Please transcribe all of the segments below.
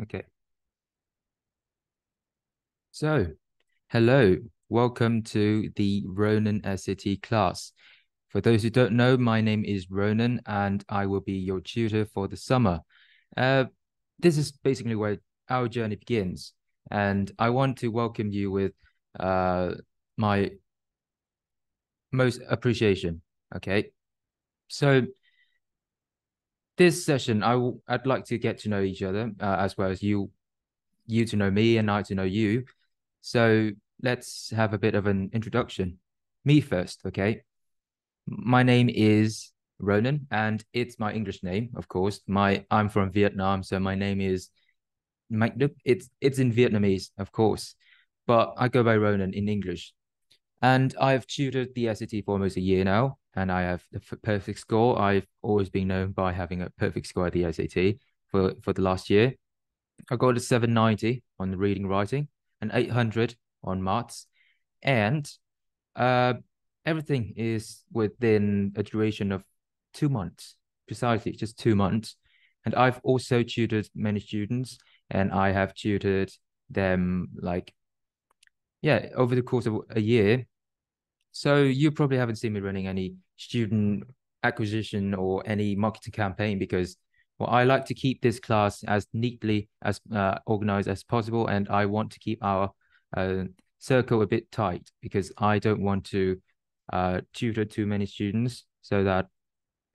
Okay. So, hello. Welcome to the Ronan SAT class. For those who don't know, my name is Ronan and I will be your tutor for the summer. Uh, this is basically where our journey begins. And I want to welcome you with my most appreciation. Okay. So this session, I'd like to get to know each other as well as you to know me and I to know you. So let's have a bit of an introduction. Me first, okay? My name is Ronan, and it's my English name, of course. I'm from Vietnam, so my name is it's in Vietnamese, of course, but I go by Ronan in English. And I've tutored the SAT for almost a year now, and I have the perfect score. I've always been known by having a perfect score at the SAT for the last year. I got a 790 on the reading writing, an 800 on maths, and uh, everything is within a duration of 2 months, precisely just 2 months. And I've also tutored many students, and I have tutored them like, yeah, over the course of a year. So you probably haven't seen me running any student acquisition or any marketing campaign because well, I like to keep this class as neatly as organized as possible, and I want to keep our uh, circle a bit tight because I don't want to tutor too many students so that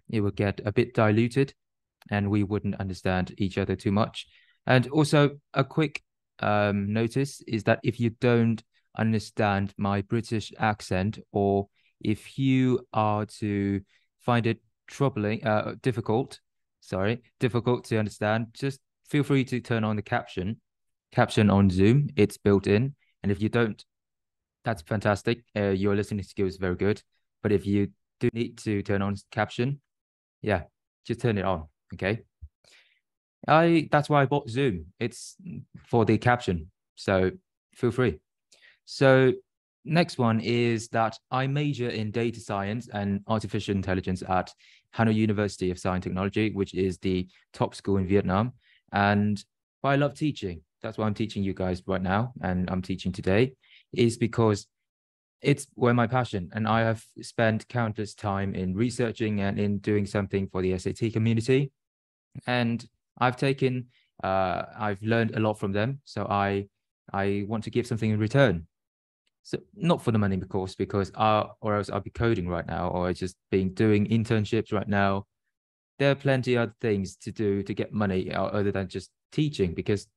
it would get a bit diluted and we wouldn't understand each other too much. And also, a quick notice is that if you don't understand my British accent, or if you are to find it difficult to understand, just feel free to turn on the caption on Zoom. It's built in. And if you don't, that's fantastic. Your listening skills is very good. But if you do need to turn on caption, yeah, just turn it on. Okay. That's why I bought Zoom. It's for the caption. So feel free. So next one is that I major in data science and artificial intelligence at Hanoi University of Science and Technology, which is the top school in Vietnam. And why I love teaching, that's why I'm teaching you guys right now, and I'm teaching today, is because it's where my passion, and I have spent countless time in researching and in doing something for the SAT community. And I've learned a lot from them. So I want to give something in return. So not for the money, of course, because or else I'll be coding right now, or just being doing internships right now. There are plenty of other things to do to get money other than just teaching, because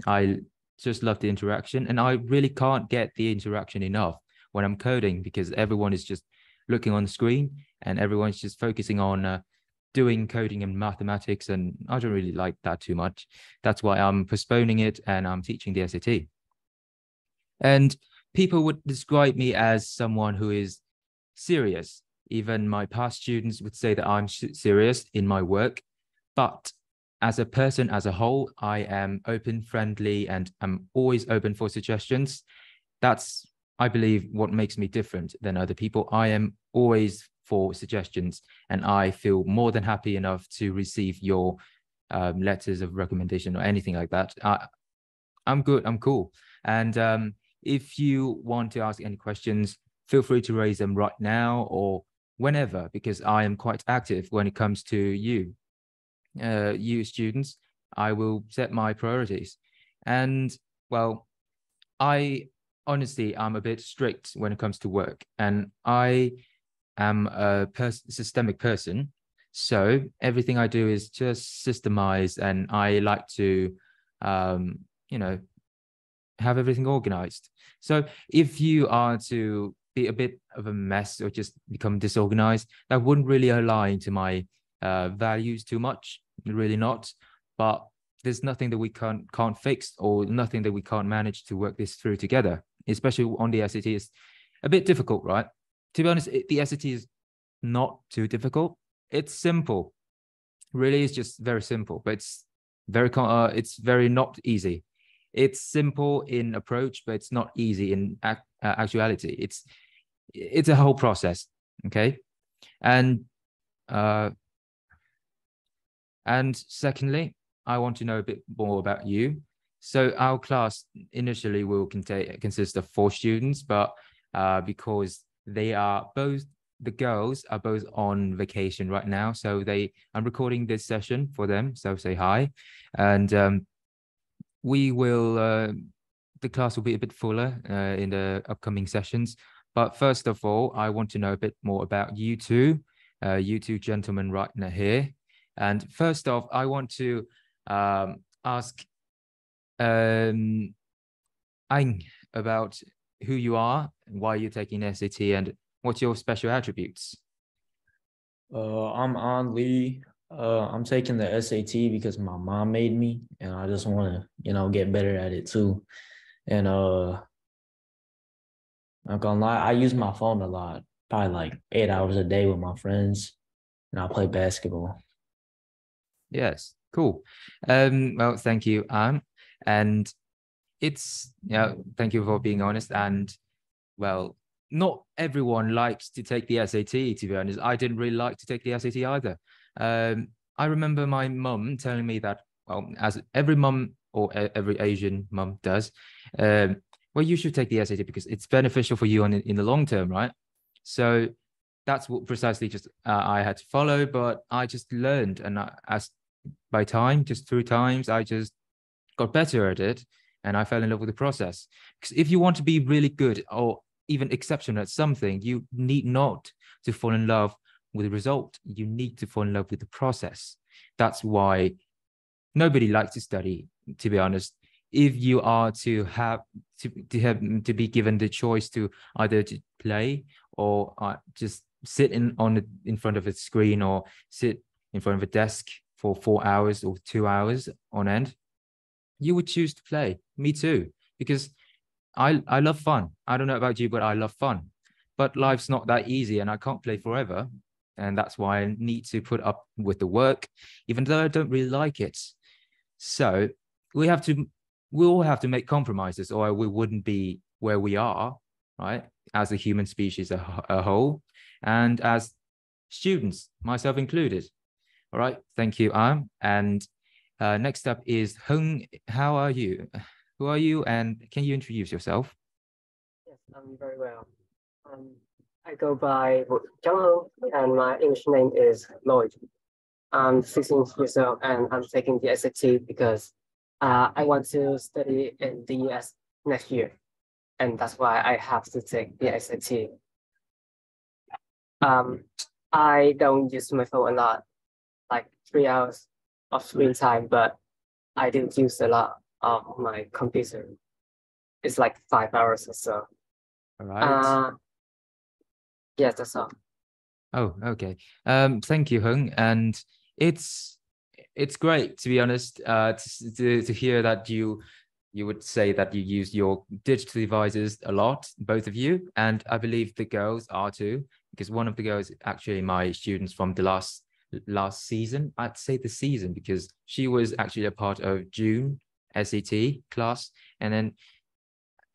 I just love the interaction, and I really can't get the interaction enough when I'm coding because everyone is just looking on the screen and everyone's just focusing on doing coding and mathematics, and I don't really like that too much. That's why I'm postponing it and I'm teaching the SAT. And people would describe me as someone who is serious. Even my past students would say that I'm serious in my work. But as a person as a whole, I am open, friendly, and I'm always open for suggestions. That's, I believe, what makes me different than other people. I am always for suggestions, and I feel more than happy enough to receive your letters of recommendation or anything like that. I'm good. I'm cool. And if you want to ask any questions, feel free to raise them right now or whenever, because I am quite active when it comes to you students. I will set my priorities. And well, I honestly, I'm a bit strict when it comes to work, and I am a systemic person. So everything I do is just systemized, and I like to, um, you know, have everything organized. So if you are to be a bit of a mess or just become disorganized, that wouldn't really align to my values too much, really not. But there's nothing that we can't fix, or nothing that we can't manage to work this through together, especially on the SAT. It's a bit difficult, right? To be honest, the SAT is not too difficult. It's simple. Really, it's just very simple, but it's very not easy. It's simple in approach, but it's not easy in actuality. It's a whole process. Okay. And uh and secondly, I want to know a bit more about you. So our class initially will consist of 4 students, but because the girls are both on vacation right now, so I'm recording this session for them. So say hi, and the class will be a bit fuller in the upcoming sessions. But first of all, I want to know a bit more about you two gentlemen right now here. And first off, I want to ask Anh about who you are, why you're taking SAT, and what's your special attributes. I'm An Lee. I'm taking the SAT because my mom made me, and I just want to, get better at it too. And not gonna lie, I use my phone a lot, probably like 8 hours a day with my friends, and I play basketball. Yes, cool. Well, thank you, Anne. And thank you for being honest. And well, not everyone likes to take the SAT, to be honest. I didn't really like to take the SAT either. I remember my mum telling me that, well, as every mum or every Asian mum does, well, you should take the SAT because it's beneficial for you in the long term, right? So that's what precisely just I had to follow, but I just learned, and through times, I just got better at it, and I fell in love with the process. Because if you want to be really good or even exceptional at something, you need not to fall in love with the result. You need to fall in love with the process. That's why nobody likes to study, to be honest. If you are to be given the choice to either to play or just sit in front of a screen or sit in front of a desk for 4 hours or 2 hours on end, you would choose to play. Me too, because I love fun. I don't know about you, but I love fun. But life's not that easy, and I can't play forever. And that's why I need to put up with the work, even though I don't really like it. So we all have to make compromises, or we wouldn't be where we are, right? As a human species a whole, and as students, myself included. All right, thank you, And next up is Hung. How are you? Who are you, and can you introduce yourself? Yes, I'm very well. I go by Jung Ho, and my English name is Lloyd. I'm 16 years old, and I'm taking the SAT because I want to study in the US next year, and that's why I have to take the SAT. I don't use my phone a lot, like 3 hours of screen time, but I do use a lot of my computer. It's like 5 hours or so. All right. Yes, that's all. Oh, okay. Thank you, Hung. And it's great, to be honest, to hear that you would say that you use your digital devices a lot, both of you, and I believe the girls are too, because one of the girls actually my students from the last season. I'd say the season because she was actually a part of June SAT class, and then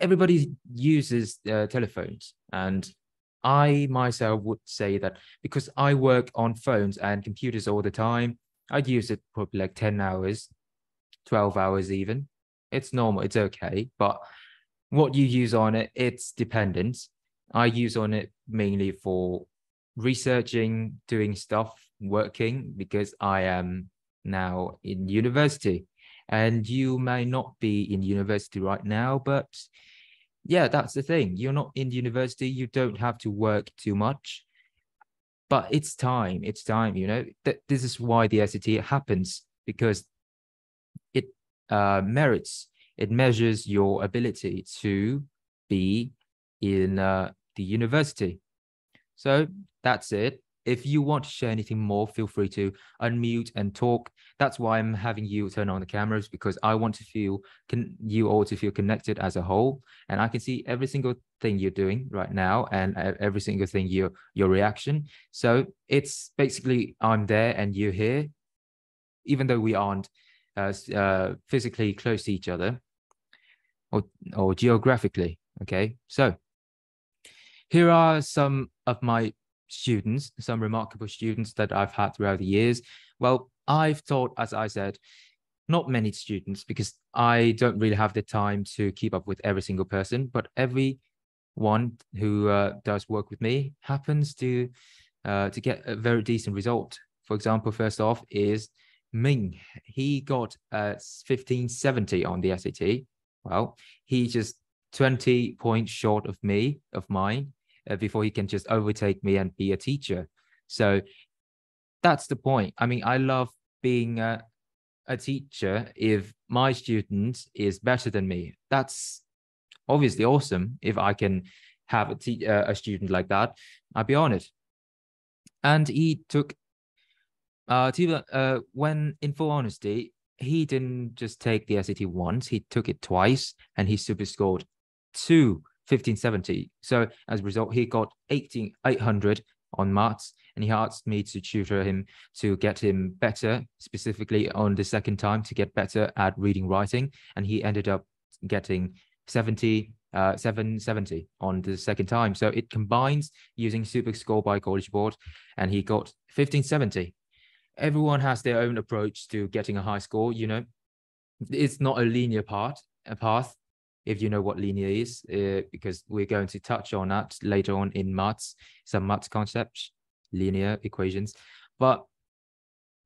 everybody uses telephones, and I myself would say that because I work on phones and computers all the time, I'd use it probably like 10 hours, 12 hours even. It's normal, it's okay. But what you use on it, it's dependent. I use on it mainly for researching, doing stuff, working, because I am now in university. And you may not be in university right now, but yeah, that's the thing. You're not in university, you don't have to work too much. But it's time, this is why the SAT happens, because it it measures your ability to be in the university. So that's it. If you want to share anything more, feel free to unmute and talk. That's why I'm having you turn on the cameras, because I want to feel you all to feel connected as a whole. And I can see every single thing you're doing right now, and every single thing your reaction. So it's basically I'm there and you're here, even though we aren't physically close to each other or geographically. Okay, so here are some of my students, some remarkable students that I've had throughout the years. Well, I've taught, as I said, not many students, because I don't really have the time to keep up with every single person, but everyone who does work with me happens to get a very decent result. For example, first off is Ming. He got 1570 on the SAT. Well, he just 20 points short of mine, before he can just overtake me and be a teacher. So that's the point. I mean, I love being a teacher if my student is better than me. That's obviously awesome if I can have a student like that. I'll be honest. And he took when, in full honesty, he didn't just take the SAT once, he took it twice, and he super scored 1570. So as a result, he got 800 on maths, and he asked me to tutor him to get him better, specifically on the second time to get better at reading, writing, and he ended up getting 770 on the second time. So it combines using super score by College Board, and he got 1570. Everyone has their own approach to getting a high score. You know, it's not a linear path, if you know what linear is, because we're going to touch on that later on in maths, some maths concepts, linear equations. But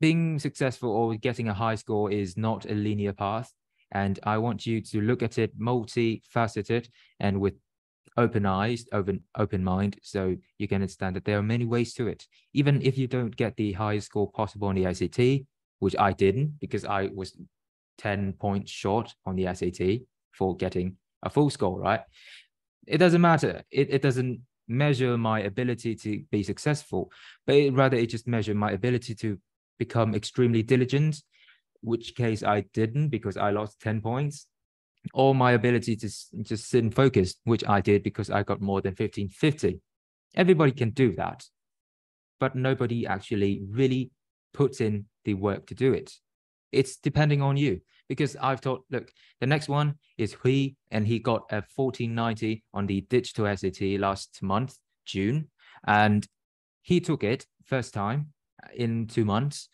being successful or getting a high score is not a linear path. And I want you to look at it multifaceted and with open eyes, open mind, so you can understand that there are many ways to it. Even if you don't get the highest score possible on the SAT, which I didn't, because I was 10 points short on the SAT for getting a full score, right? It doesn't matter. It doesn't measure my ability to be successful, but it just measures my ability to become extremely diligent, which case I didn't because I lost 10 points. Or my ability to just sit and focus, which I did because I got more than 1550. Everybody can do that, but nobody actually really puts in the work to do it. It's depending on you, because I've thought, look, the next one is Hui, and he got a 1490 on the digital SAT last month, June, and he took it first time in 2 months.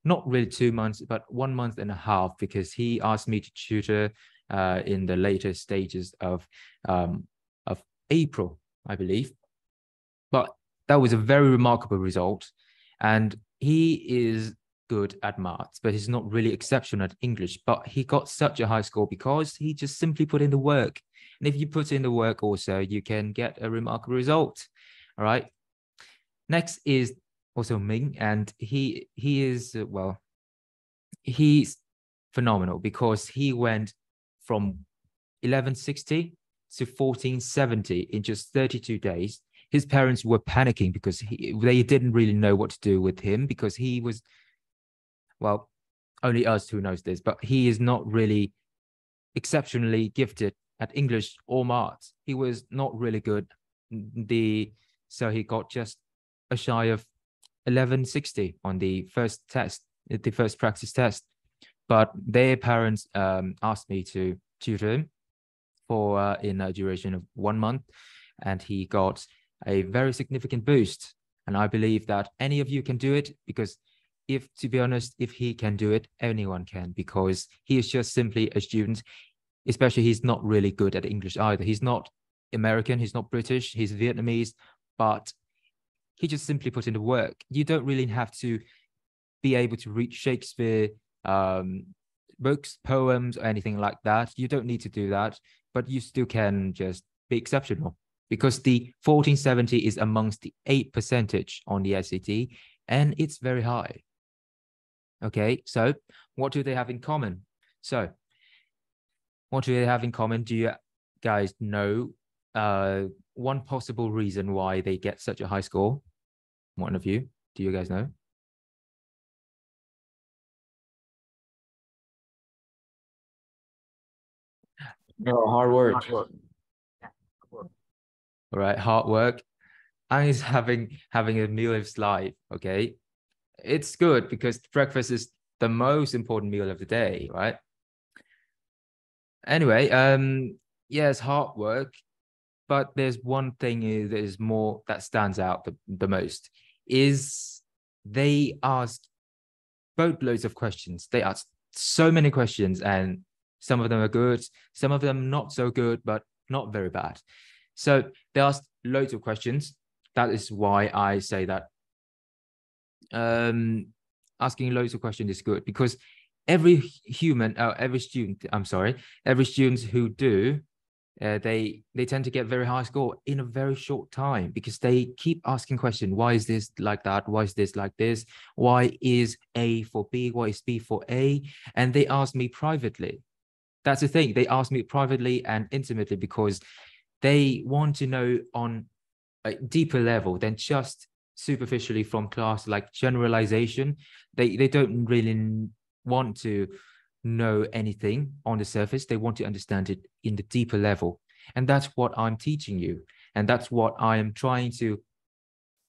Not really 2 months, but 1 month and a half, because he asked me to tutor in the later stages of April, I believe. But that was a very remarkable result. And he is good at maths, but he's not really exceptional at English. But he got such a high score because he just simply put in the work. And if you put in the work also, you can get a remarkable result. All right. Next is also Ming, and he is, well, he's phenomenal because he went from 1160 to 1470 in just 32 days. His parents were panicking because they didn't really know what to do with him, because he was, well, only us who knows this, but he is not really exceptionally gifted at English or maths. He was not really good. So he got just a shy of 1160 on the first test, the first practice test. But their parents asked me to tutor him for in a duration of 1 month, and he got a very significant boost. And I believe that any of you can do it, because to be honest, if he can do it, anyone can, because he is just simply a student. Especially, he's not really good at English either. He's not American, he's not British, he's Vietnamese, but he just simply put in the work. You don't really have to be able to read Shakespeare books, poems, or anything like that. You don't need to do that, but you still can just be exceptional, because the 1470 is amongst the 8% on the SAT, and it's very high. Okay, so what do they have in common? So what do they have in common? Do you guys know one possible reason why they get such a high score? One of you, do you guys know? No, hard work. Hard work. All right, hard work. And he's having a meal of his life. Okay, it's good because breakfast is the most important meal of the day, right? Anyway, yes, hard work, but there's one thing that is more that stands out the most is they ask boatloads of questions. They ask so many questions, and some of them are good, some of them not so good, but not very bad. So they asked loads of questions. That is why I say that asking loads of questions is good, because every student who do, they tend to get very high score in a very short time, because they keep asking questions. Why is this like that? Why is this like this? Why is A for B? Why is B for A? And they ask me privately. That's the thing. They ask me privately and intimately, because they want to know on a deeper level than just superficially from class, like generalization. They don't really want to know anything on the surface. They want to understand it in the deeper level. And that's what I'm teaching you. And that's what I am trying to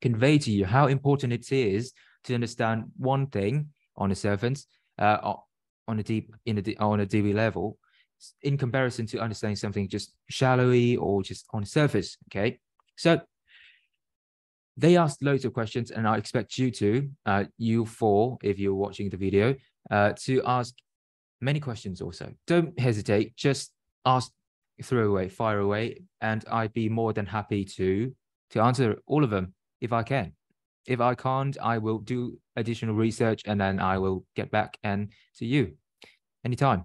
convey to you, how important it is to understand one thing on the surface, on a deeper level, in comparison to understanding something just shallowly or just on the surface. Okay, so they asked loads of questions, and I expect you to, you four, if you're watching the video, to ask many questions also. Don't hesitate, just ask, throw away, fire away, and I'd be more than happy to answer all of them if I can. If I can't, I will do additional research, and then I will get back and to you anytime.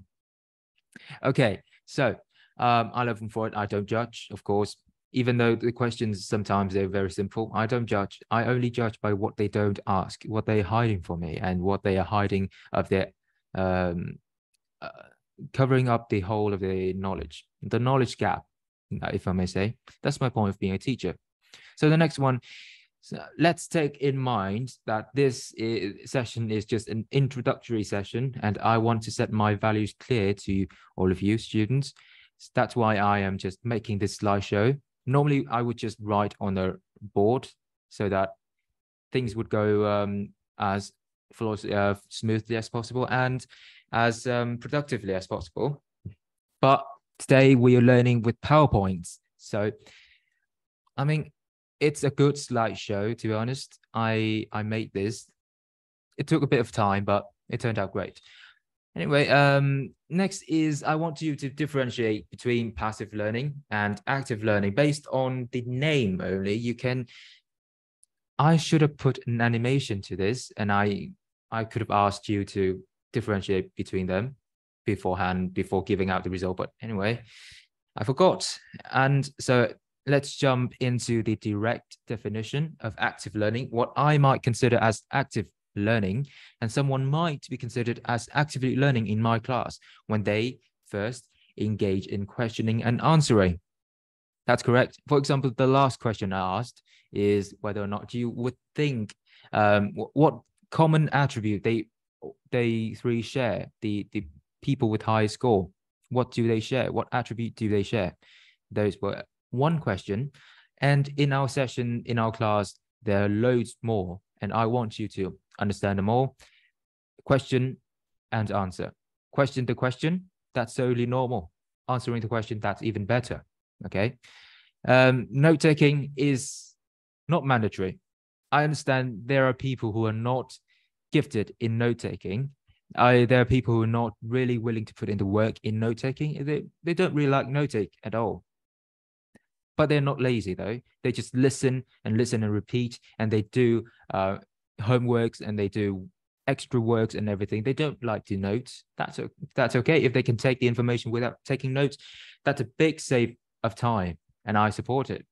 Okay, so I love them for it. I don't judge, of course, even though the questions sometimes they're very simple. I don't judge. I only judge by what they don't ask, what they're hiding from me, and what they are hiding of their covering up the whole of the knowledge gap, if I may say. That's my point of being a teacher. So the next one, so let's take in mind that this session is just an introductory session, and I want to set my values clear to all of you students. That's why I am just making this slideshow. Normally, I would just write on a board so that things would go as smoothly as possible and as productively as possible. But today we are learning with PowerPoints. So, I mean, it's a good slideshow, to be honest. I made this. It took a bit of time, but it turned out great. Anyway, next is I want you to differentiate between passive learning and active learning based on the name only. I should have put an animation to this, and I could have asked you to differentiate between them beforehand, before giving out the result. But anyway, I forgot. And so let's jump into the direct definition of active learning, what I might consider as active learning, and someone might be considered as actively learning in my class when they first engage in questioning and answering. That's correct. For example, the last question I asked is whether or not you would think what common attribute they three share, the people with high score. What do they share? What attribute do they share? Those were one question. And in our session, in our class, there are loads more, and I want you to understand them all. Question and answer. Question the question, that's totally normal. Answering the question, that's even better. Okay. Note-taking is not mandatory. I understand there are people who are not gifted in note-taking. There are people who are not really willing to put in the work in note-taking. They don't really like note-take at all. But they're not lazy though. They just listen and repeat, and they do homeworks, and they do extra works and everything. They don't like to note. That's okay. If they can take the information without taking notes, that's a big save of time, and I support it.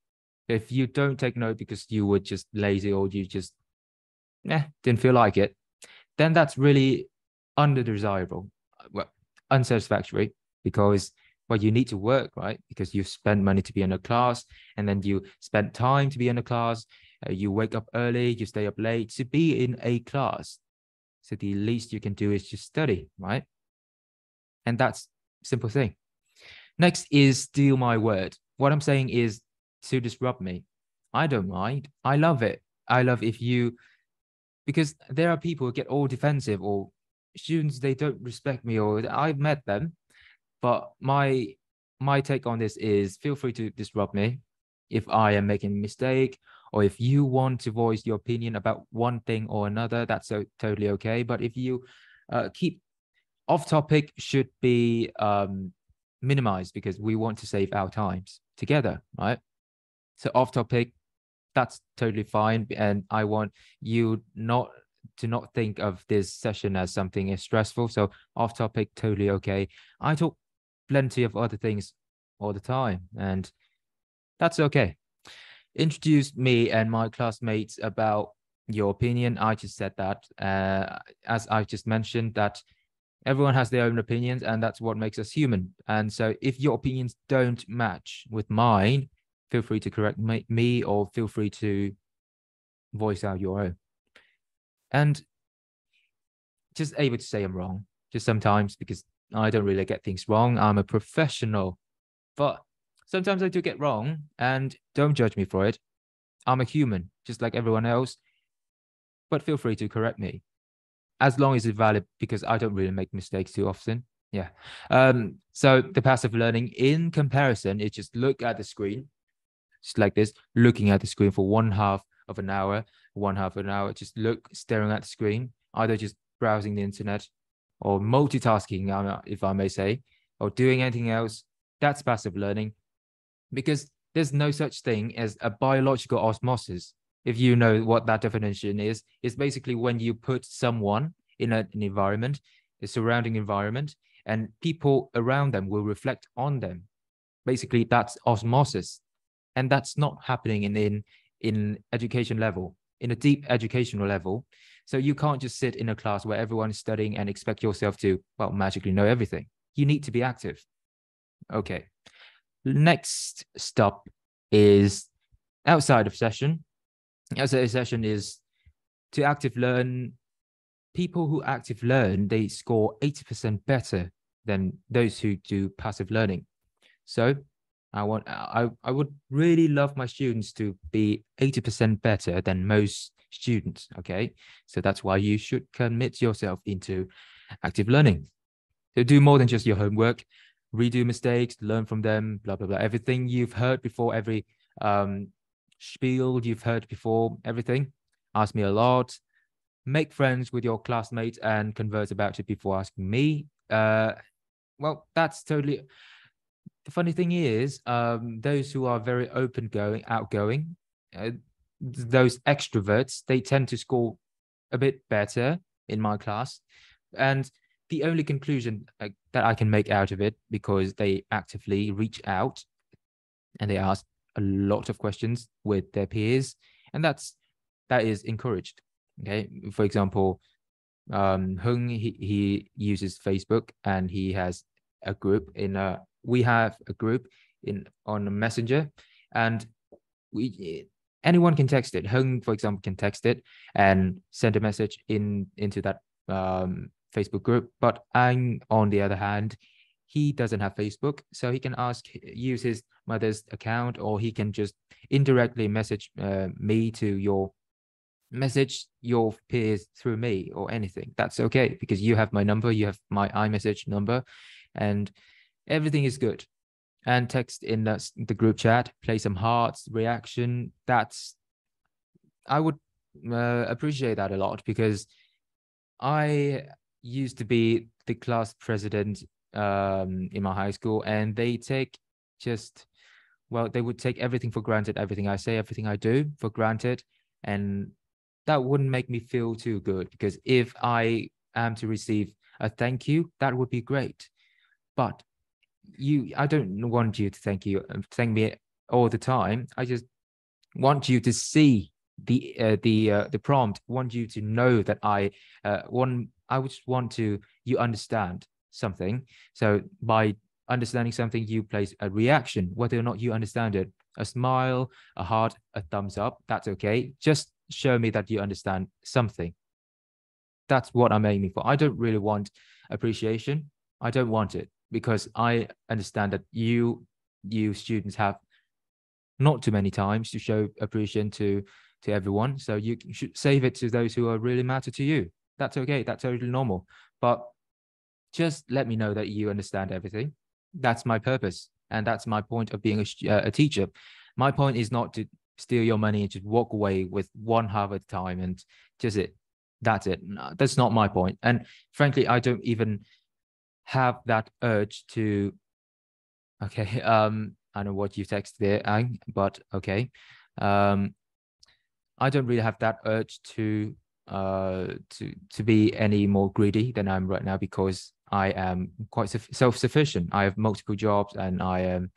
If you don't take note because you were just lazy, or you just didn't feel like it, then that's really undesirable, unsatisfactory, because you need to work, right? Because you spend money to be in a class, and then you spend time to be in a class. You wake up early, you stay up late to be in a class. So the least you can do is just study, right? And that's a simple thing. Next is steal my word. What I'm saying is to disrupt me. I don't mind. I love it. I love if you, because there are people who get all defensive, or students, they don't respect me, or I've met them. But my take on this is, feel free to disrupt me if I am making a mistake, or if you want to voice your opinion about one thing or another, that's totally okay. But if you keep off topic should be minimized because we want to save our times together, right? So off topic, that's totally fine. And I want you not think of this session as something as stressful. So off topic, totally okay. I talk plenty of other things all the time, and that's okay. Introduce me and my classmates about your opinion. I just said that, as I just mentioned, that everyone has their own opinions, and that's what makes us human. And so if your opinions don't match with mine, feel free to correct me or feel free to voice out your own. And just able to say I'm wrong, just sometimes, because I don't really get things wrong. I'm a professional, but sometimes I do get wrong, and don't judge me for it. I'm a human, just like everyone else, but feel free to correct me as long as it's valid, because I don't really make mistakes too often. Yeah. So the passive learning in comparison is just look at the screen, just like this, looking at the screen for 1/2 of an hour, 1/2 of an hour, just staring at the screen, either just browsing the internet or multitasking, if I may say, or doing anything else. That's passive learning, because there's no such thing as a biological osmosis. If you know what that definition is, it's basically when you put someone in an environment, a surrounding environment, and people around them will reflect on them. Basically, that's osmosis. And that's not happening in education level, in a deep educational level. So you can't just sit in a class where everyone is studying and expect yourself to, well, magically know everything. You need to be active. Okay. Next stop is outside of session. Outside of session is to active learn. People who active learn, they score 80% better than those who do passive learning. So I would really love my students to be 80% better than most students. Okay, so that's why you should commit yourself into active learning. So do more than just your homework, redo mistakes, learn from them, blah blah blah. Everything you've heard before, every spiel you've heard before, everything. Ask me a lot. Make friends with your classmates and converse about it before asking me. Well, that's totally. The funny thing is, those who are very outgoing, those extroverts, they tend to score a bit better in my class. And the only conclusion that I can make out of it, because they actively reach out and they ask a lot of questions with their peers, and that is encouraged. Okay, for example, Hung, he uses Facebook, and he has a group we have a group on Messenger, and anyone can text it. Hung, for example, can text it and send a message into that Facebook group. But Ang, on the other hand, he doesn't have Facebook, so he can use his mother's account, or he can just indirectly message me message your peers through me or anything. That's okay, because you have my number, you have my iMessage number, and everything is good. And text in the group chat, play some hearts, reaction. I would appreciate that a lot, because I used to be the class president in my high school, and they would take everything for granted, everything I say, everything I do for granted. And that wouldn't make me feel too good, because if I am to receive a thank you, that would be great. But I don't want you to thank me all the time. I just want you to see the prompt. Want you to know that I just want you understand something. So by understanding something, you place a reaction, whether or not you understand it. A smile, a heart, a thumbs up, that's okay. Just show me that you understand something. That's what I'm aiming for. I don't really want appreciation. I don't want it, because I understand that you students have not too many times to show appreciation to everyone. So you should save it to those who are really matter to you. That's okay. That's totally normal. But just let me know that you understand everything. That's my purpose. And that's my point of being a teacher. My point is not to steal your money and just walk away with 1/2 at a time and just that's it. No, that's not my point. And frankly, I don't even have that urge to, okay, I know what you texted there, Ang, but okay. I don't really have that urge to be any more greedy than I'm right now, because I am quite self-sufficient. I have multiple jobs, and I am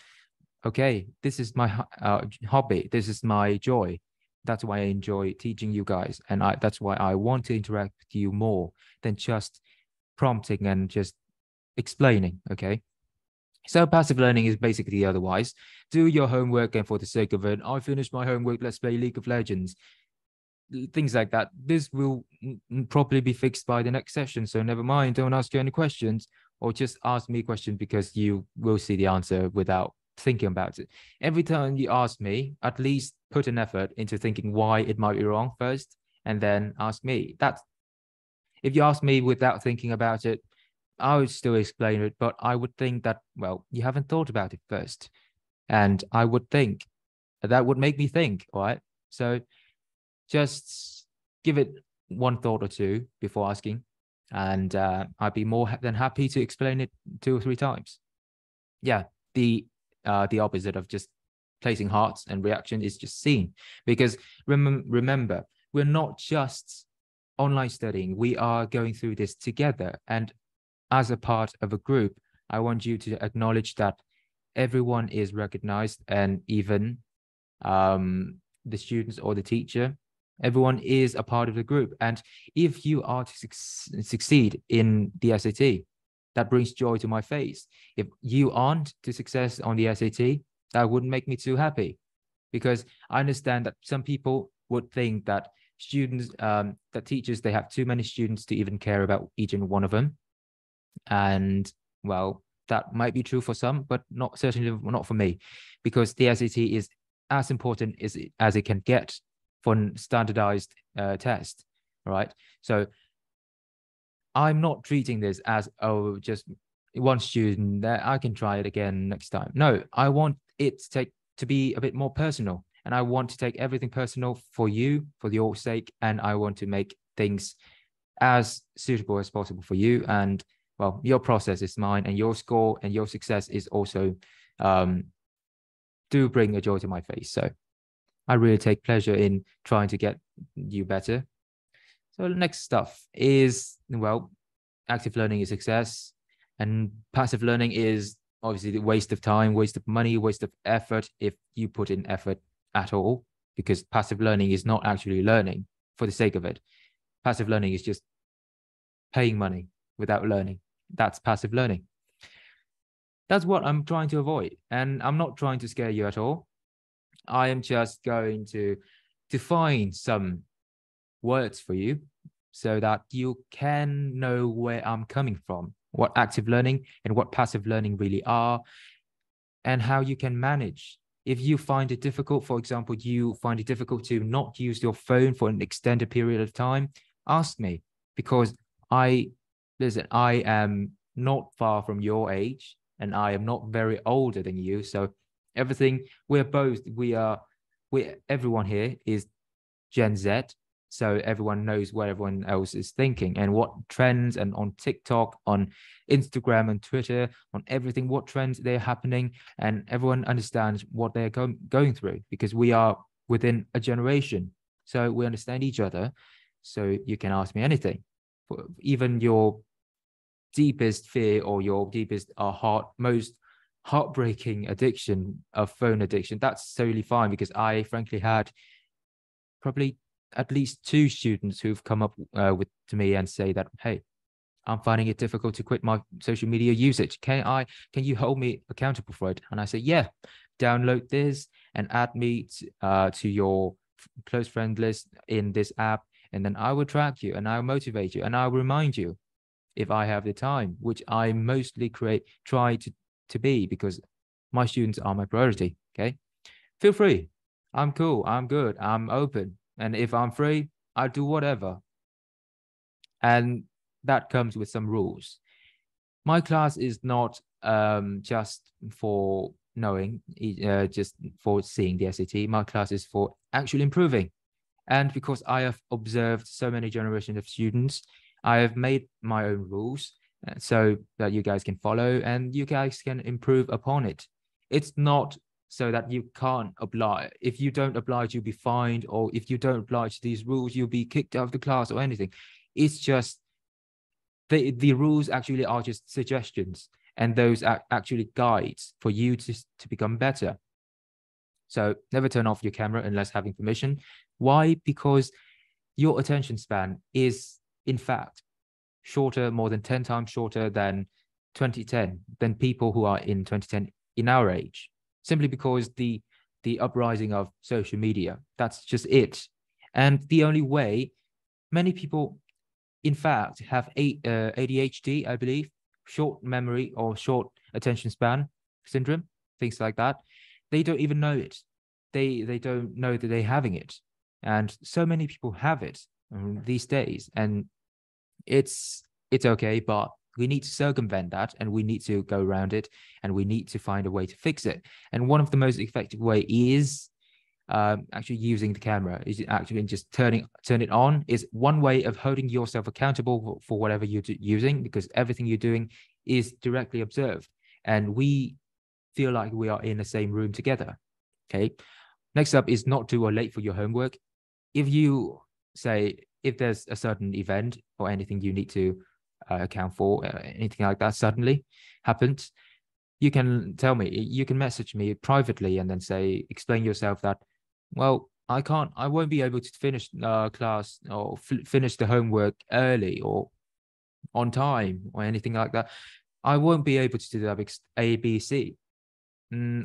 okay. This is my hobby. This is my joy. That's why I enjoy teaching you guys, and that's why I want to interact with you more than just prompting and just explaining. Okay. So passive learning is basically otherwise. Do your homework, and for the sake of it, I finished my homework, let's play League of Legends. Things like that. This will probably be fixed by the next session. So never mind, don't ask you any questions, or just ask me questions, because you will see the answer without thinking about it. Every time you ask me, at least put an effort into thinking why it might be wrong first, and then ask me. That's, if you ask me without thinking about it, I would still explain it, but I would think that, well, you haven't thought about it first. And I would think that would make me think, all right? So just give it one thought or two before asking, and I'd be more than happy to explain it 2 or 3 times. Yeah, the opposite of just placing hearts and reaction is just seen, because remember, we're not just online studying, we are going through this together, and as a part of a group, I want you to acknowledge that everyone is recognized, and even the students or the teacher, everyone is a part of the group. And if you are to succeed in the SAT, that brings joy to my face. If you aren't to success on the SAT, that wouldn't make me too happy, because I understand that some people would think that students, that teachers, they have too many students to even care about each and one of them. And well, that might be true for some, but not certainly not for me, because the SAT is as important as it can get for a standardized test, right? So I'm not treating this as, oh, just one student that I can try it again next time. No, I want it to be a bit more personal, and I want to take everything personal for you, for your sake, and I want to make things as suitable as possible for you. And well, your process is mine, and your score and your success is also do bring a joy to my face. So I really take pleasure in trying to get you better. So the next stuff is, well, active learning is success, and passive learning is obviously the waste of time, waste of money, waste of effort, if you put in effort at all, because passive learning is not actually learning for the sake of it. Passive learning is just paying money without learning. That's passive learning. That's what I'm trying to avoid. And I'm not trying to scare you at all. I am just going to define some words for you so that you can know where I'm coming from, what active learning and what passive learning really are, and how you can manage. If you find it difficult, for example, you find it difficult to not use your phone for an extended period of time, ask me, because listen, I am not far from your age, and I am not very older than you. So everything, everyone here is Gen Z. So everyone knows what everyone else is thinking and what trends, and on TikTok, on Instagram and Twitter, on everything, what trends they're happening, and everyone understands what they're going through, because we are within a generation. So we understand each other. So you can ask me anything, even your deepest fear or your deepest most heartbreaking addiction of phone addiction. That's totally fine, because I frankly had probably at least 2 students who've come up to me and say that, hey, I'm finding it difficult to quit my social media usage. Can you hold me accountable for it? And I say, yeah, download this and add me to your close friend list in this app. And then I will track you, and I'll motivate you, and I'll remind you if I have the time, which I mostly try to be, because my students are my priority. Okay. Feel free. I'm cool. I'm good. I'm open. And if I'm free, I'll do whatever. And that comes with some rules. My class is not just for knowing, just for seeing the SAT. My class is for actually improving. And because I have observed so many generations of students, I have made my own rules so that you guys can follow and you guys can improve upon it. It's not so that you can't oblige. If you don't oblige, you'll be fined, or if you don't oblige these rules, you'll be kicked out of the class or anything. It's just the rules actually are just suggestions, and those are actually guides for you to become better. So never turn off your camera unless having permission. Why? Because your attention span is, in fact, shorter, more than 10 times shorter than 2010, than people who are in 2010 in our age, simply because the uprising of social media. That's just it. And the only way, many people, in fact, have ADHD, I believe, short memory or short attention span syndrome, things like that. They don't even know it. They don't know that they're having it. And so many people have it these days. And it's okay, but we need to circumvent that, and we need to go around it, and we need to find a way to fix it. And one of the most effective way is actually using the camera. Is actually just turn it on. Is one way of holding yourself accountable for whatever you're using, because everything you're doing is directly observed, and we feel like we are in the same room together. Okay. Next up is not due or late for your homework. If you say, if there's a certain event or anything you need to account for, anything like that suddenly happens, you can tell me, you can message me privately and then say, explain yourself that, well, I won't be able to finish class or finish the homework early or on time or anything like that. I won't be able to do that because A, B, C.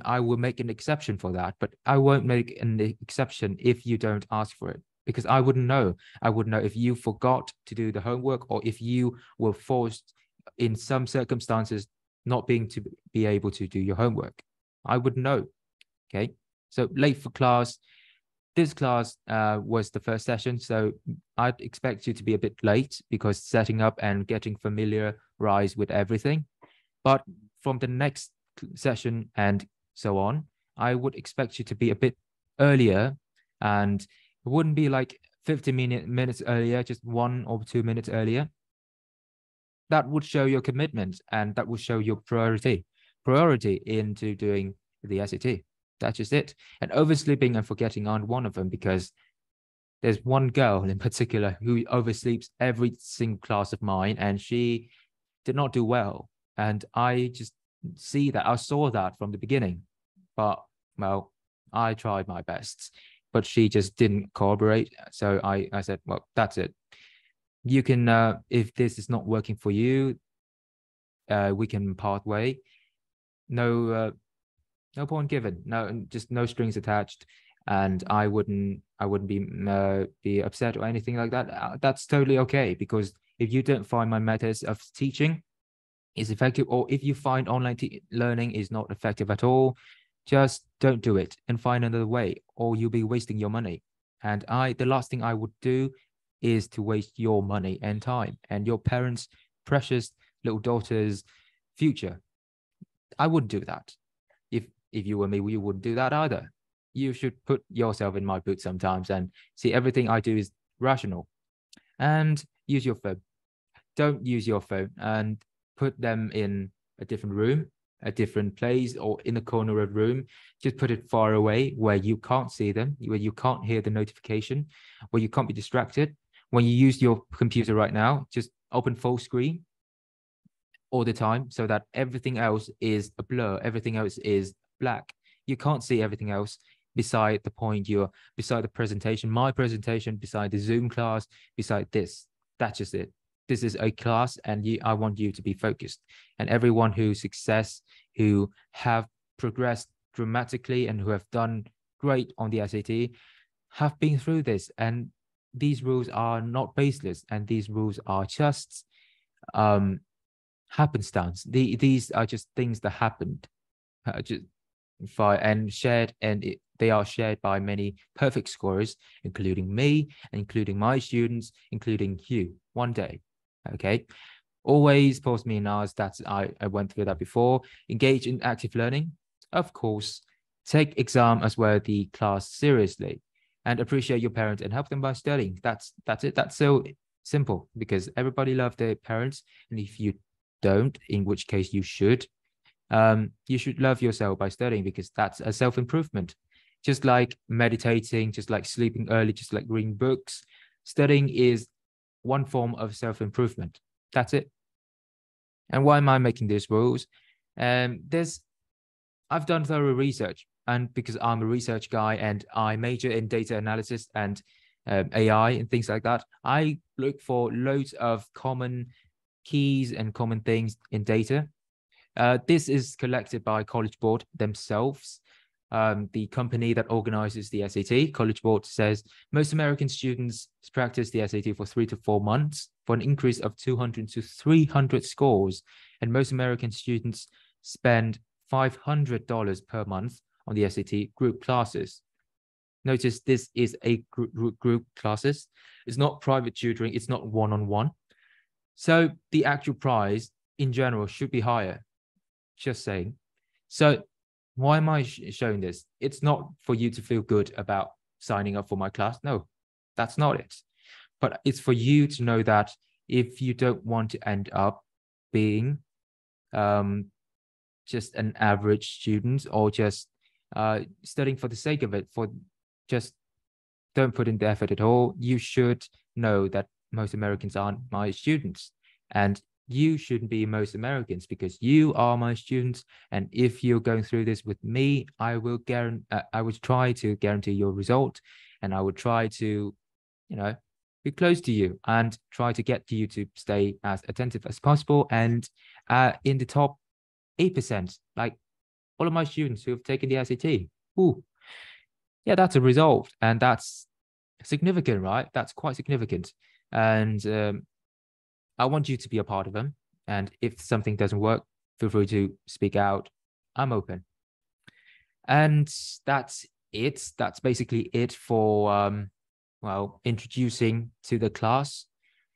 I will make an exception for that, but I won't make an exception if you don't ask for it, because I wouldn't know. I wouldn't know if you forgot to do the homework, or if you were forced in some circumstances not being to be able to do your homework. I wouldn't know. Okay, so late for class. This class was the first session, so I'd expect you to be a bit late because setting up and getting familiarized with everything. But from the next session and so on, I would expect you to be a bit earlier, and it wouldn't be like 50 minutes earlier, just 1 or 2 minutes earlier. That would show your commitment, and that would show your priority into doing the SAT. That's just it. And oversleeping and forgetting aren't one of them, because there's one girl in particular who oversleeps every single class of mine, and she did not do well. And I just I saw that from the beginning. But, well, I tried my best, but she just didn't cooperate. So I said, well, that's it. You can, if this is not working for you, we can part way. No point given. No, just no strings attached. And I wouldn't be upset or anything like that. That's totally okay, because if you don't find my methods of teaching is effective, or if you find online learning is not effective at all, just don't do it and find another way, or you'll be wasting your money. And the last thing I would do is to waste your money and time and your parents' precious little daughter's future. I wouldn't do that. If you were me, you wouldn't do that either. You should put yourself in my boots sometimes and see everything I do is rational. And use your phone. Don't use your phone and put them in a different room, a different place, or in a corner of the room. Just put it far away where you can't see them, where you can't hear the notification, where you can't be distracted. When you use your computer right now, just open full screen all the time so that everything else is a blur, everything else is black. You can't see everything else beside the point beside the presentation, my presentation, beside the Zoom class, beside this. That's just it. This is a class, and I want you to be focused. And everyone who have progressed dramatically and who have done great on the SAT have been through this. And these rules are not baseless, and these rules are just happenstance. These are just things that happened, and shared, and they are shared by many perfect scorers, including me, including my students, including you one day. Okay, always post me and ask. I went through that before. Engage in active learning, of course. Take exam as well the class seriously, and appreciate your parents and help them by studying. That's it. That's so simple, because everybody loves their parents, and if you don't, in which case you should. You should love yourself by studying, because that's a self-improvement. Just like meditating, just like sleeping early, just like reading books, studying is one form of self-improvement. That's it. And why am I making these rules? I've done thorough research, and because I'm a research guy and I major in data analysis and AI and things like that, I look for loads of common keys and common things in data. This is collected by College Board themselves. The company that organizes the SAT, College Board, says most American students practice the SAT for 3 to 4 months for an increase of 200 to 300 scores. And most American students spend $500 per month on the SAT group classes. Notice this is a group classes. It's not private tutoring. It's not one-on-one. So the actual price in general should be higher. Just saying. So why am I showing this? It's not for you to feel good about signing up for my class. No, that's not it. But it's for you to know that if you don't want to end up being just an average student, or just studying for the sake of it, for just don't put in the effort at all, you should know that most Americans aren't my students. And you shouldn't be most Americans, because you are my students. And if you're going through this with me, I would try to guarantee your result, and I would try to, be close to you and try to get you to stay as attentive as possible. And in the top 8%, like all of my students who have taken the SAT, yeah, that's a result, and that's significant, right? That's quite significant. And I want you to be a part of them. And if something doesn't work, feel free to speak out. I'm open. And that's it. That's basically it for, introducing to the class.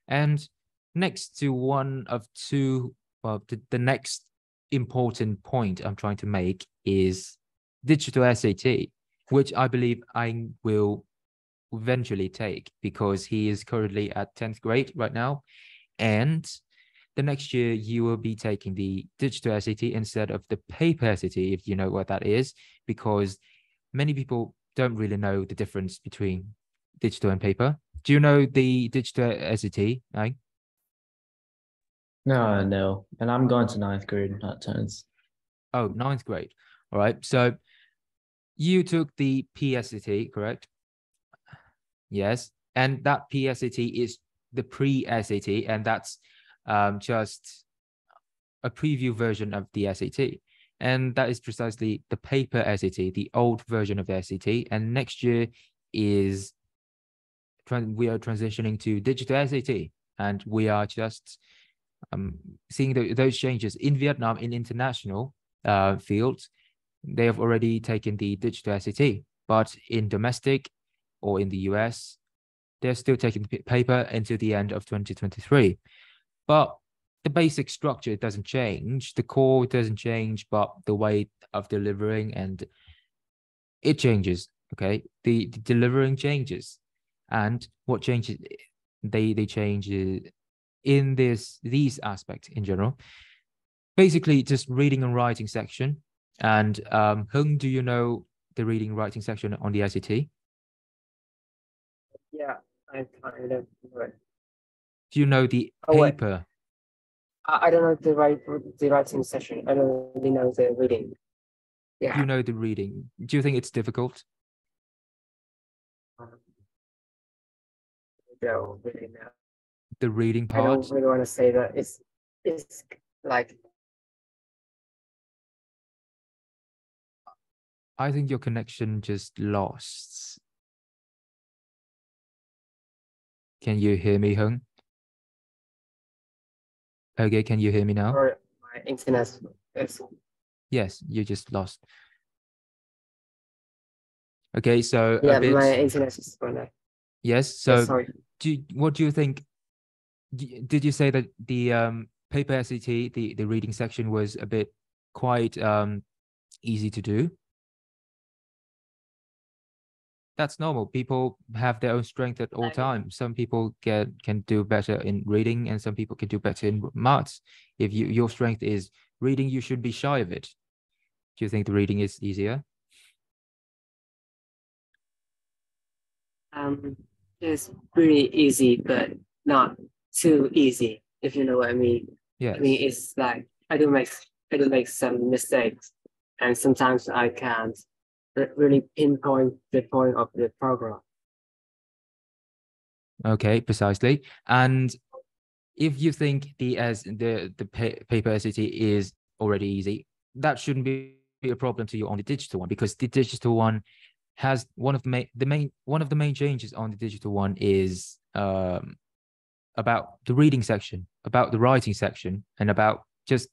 And next to one of two, the next important point I'm trying to make is digital SAT, which I believe I will eventually take, because he is currently at 10th grade right now. And the next year you will be taking the digital SAT instead of the paper SAT, if you know what that is, because many people don't really know the difference between digital and paper. Do you know the digital SAT, right? No. And I'm going to 9th grade, not 10th. Oh, 9th grade. All right. So you took the PSAT, correct? Yes. And that PSAT is the pre-SAT, and that's just a preview version of the SAT. And that is precisely the paper SAT, the old version of the SAT. And next year is we are transitioning to digital SAT, and we are just seeing those changes in Vietnam. In international fields, they have already taken the digital SAT, but in domestic or in the US, they're still taking the paper until the end of 2023. But the basic structure doesn't change. The core doesn't change, but the way of delivering and it changes. Okay, the delivering changes, and what changes? They change in these aspects in general. Basically, just reading and writing section. And Hung, do you know the reading and writing section on the SAT? Yeah, I kind of know it. Do you know the wait. paper? I don't know the writing session. I don't really know the reading. Yeah. You know the reading. Do you think it's difficult? No, really no. The reading I don't part? really want to say that it's like. I think your connection just lost. Can you hear me, Hung? Okay, can you hear me now? Or my internet is. Yes, you just lost. Okay, so Yeah, a bit. my internet is going to. Yes, so Yeah, sorry. what do you think? Did you say that the paper SAT, the reading section was a bit quite easy to do? that's normal. People have their own strength at all times. Some people can do better in reading, and some people can do better in maths. If your strength is reading, you should be shy of it. Do you think the reading is easier? It's really easy, but not too easy, if you know what I mean. Yes. I mean, it's like I do make some mistakes, and sometimes I can't really pinpoint the point of the program. Okay, precisely. And if you think the paper SAT is already easy, that shouldn't be a problem to you on the digital one, because the digital one has one of the main changes on the digital one is about the reading section, about the writing section, and about just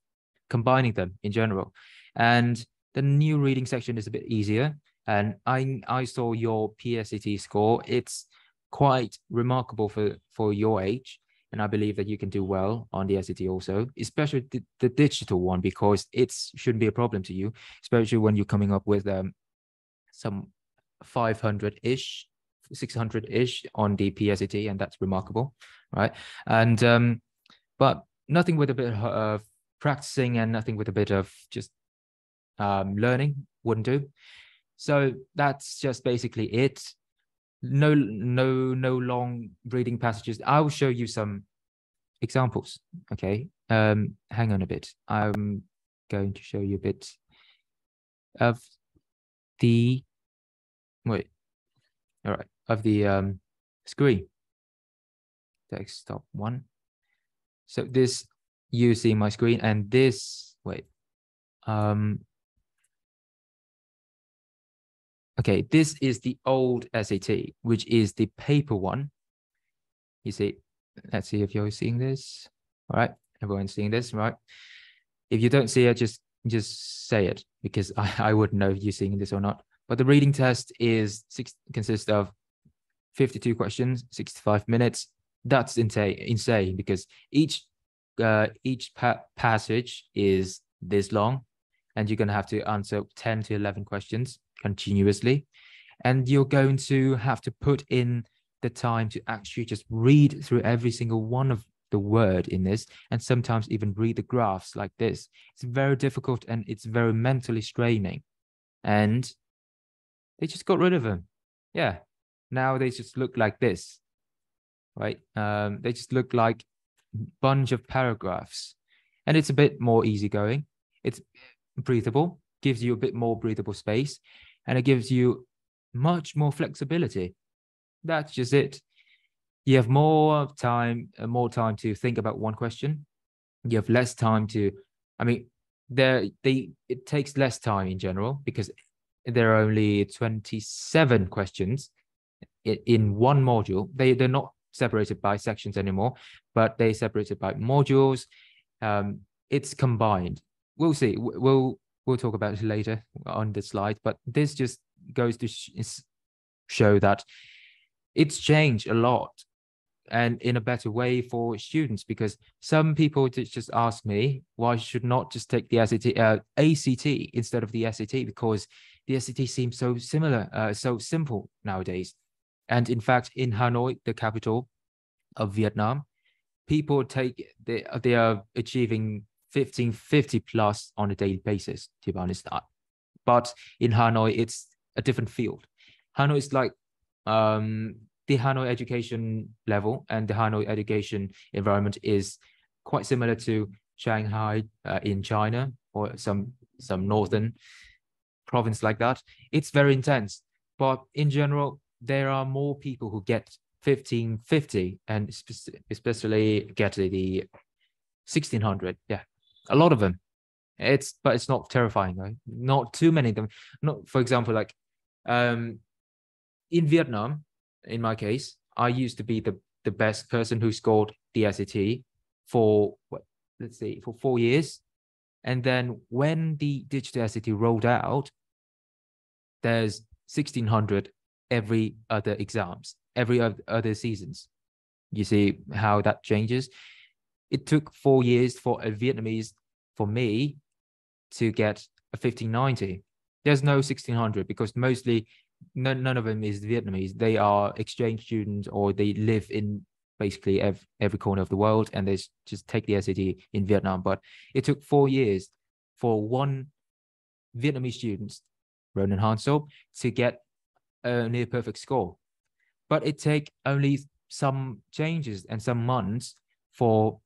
combining them in general. And the new reading section is a bit easier. And I saw your PSAT score. It's quite remarkable for your age. And I believe that you can do well on the SAT also, especially the digital one, because it shouldn't be a problem to you, especially when you're coming up with some 500-ish, 600-ish on the PSAT, and that's remarkable, right? And but nothing with a bit of practicing and nothing with a bit of just learning wouldn't do. So that's just basically it. No long reading passages. I will show you some examples. Okay, hang on a bit. I'm going to show you a bit of the of the screen. Desktop one. So this, you see my screen, and this okay, this is the old SAT, which is the paper one. You see, let's see if you're seeing this. All right, everyone's seeing this, right? If you don't see it, just say it, because I wouldn't know if you're seeing this or not. But the reading test consists of 52 questions, 65 minutes. That's insane, because each passage is this long, and you're going to have to answer 10 to 11 questions continuously, and you're going to have to put in the time to actually just read through every single one of the word in this, and sometimes even read the graphs like this. It's very difficult, and it's very mentally straining, and they just got rid of them. Yeah, now they just look like this, right? They just look like a bunch of paragraphs, and it's a bit more easygoing. It's breathable, gives you a bit more breathable space, and it gives you much more flexibility. That's just it. You have more time to think about one question. You have less time to, I mean, it takes less time in general, because there are only 27 questions in one module. They're not separated by sections anymore, but they separated by modules. It's combined. We'll see. We'll talk about it later on the slide, but this just goes to show that it's changed a lot, and in a better way for students, because some people just ask me why I should not just take the ACT instead of the SAT, because the SAT seems so similar, so simple nowadays. And in fact, in Hanoi, the capital of Vietnam, people they are achieving 1550 plus on a daily basis, to be honest. But in Hanoi, it's a different field. Hanoi is like the Hanoi education level and the Hanoi education environment is quite similar to Shanghai in China, or some northern province like that. It's very intense, but in general, there are more people who get 1550 and especially get the 1600. Yeah, a lot of them. But it's not terrifying, right? Not too many of them. Not, for example, like in Vietnam, in my case, I used to be the best person who scored the SAT for let's say for 4 years. And then when the digital SAT rolled out, there's 1600 every other exams, every other seasons. You see how that changes? It took 4 years for a Vietnamese, for me, to get a 1590. There's no 1600, because mostly none of them is Vietnamese. They are exchange students, or they live in basically every corner of the world, and they just take the SAT in Vietnam. But it took 4 years for one Vietnamese student, Ronan Hansel, to get a near perfect score. But it take only some changes and some months for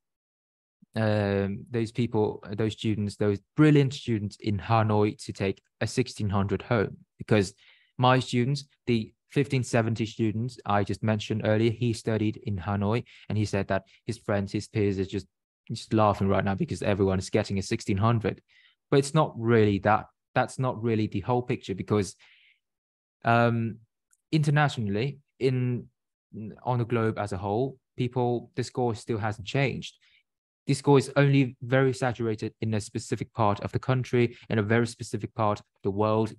those people, those students, those brilliant students in Hanoi to take a 1600 home. Because my students, the 1570 students I just mentioned earlier, he studied in Hanoi, and he said that his friends, his peers are just laughing right now because everyone is getting a 1600. But it's not really that. That's not really the whole picture, because internationally, on the globe as a whole, the score still hasn't changed. The score is only very saturated in a specific part of the country, in a very specific part of the world,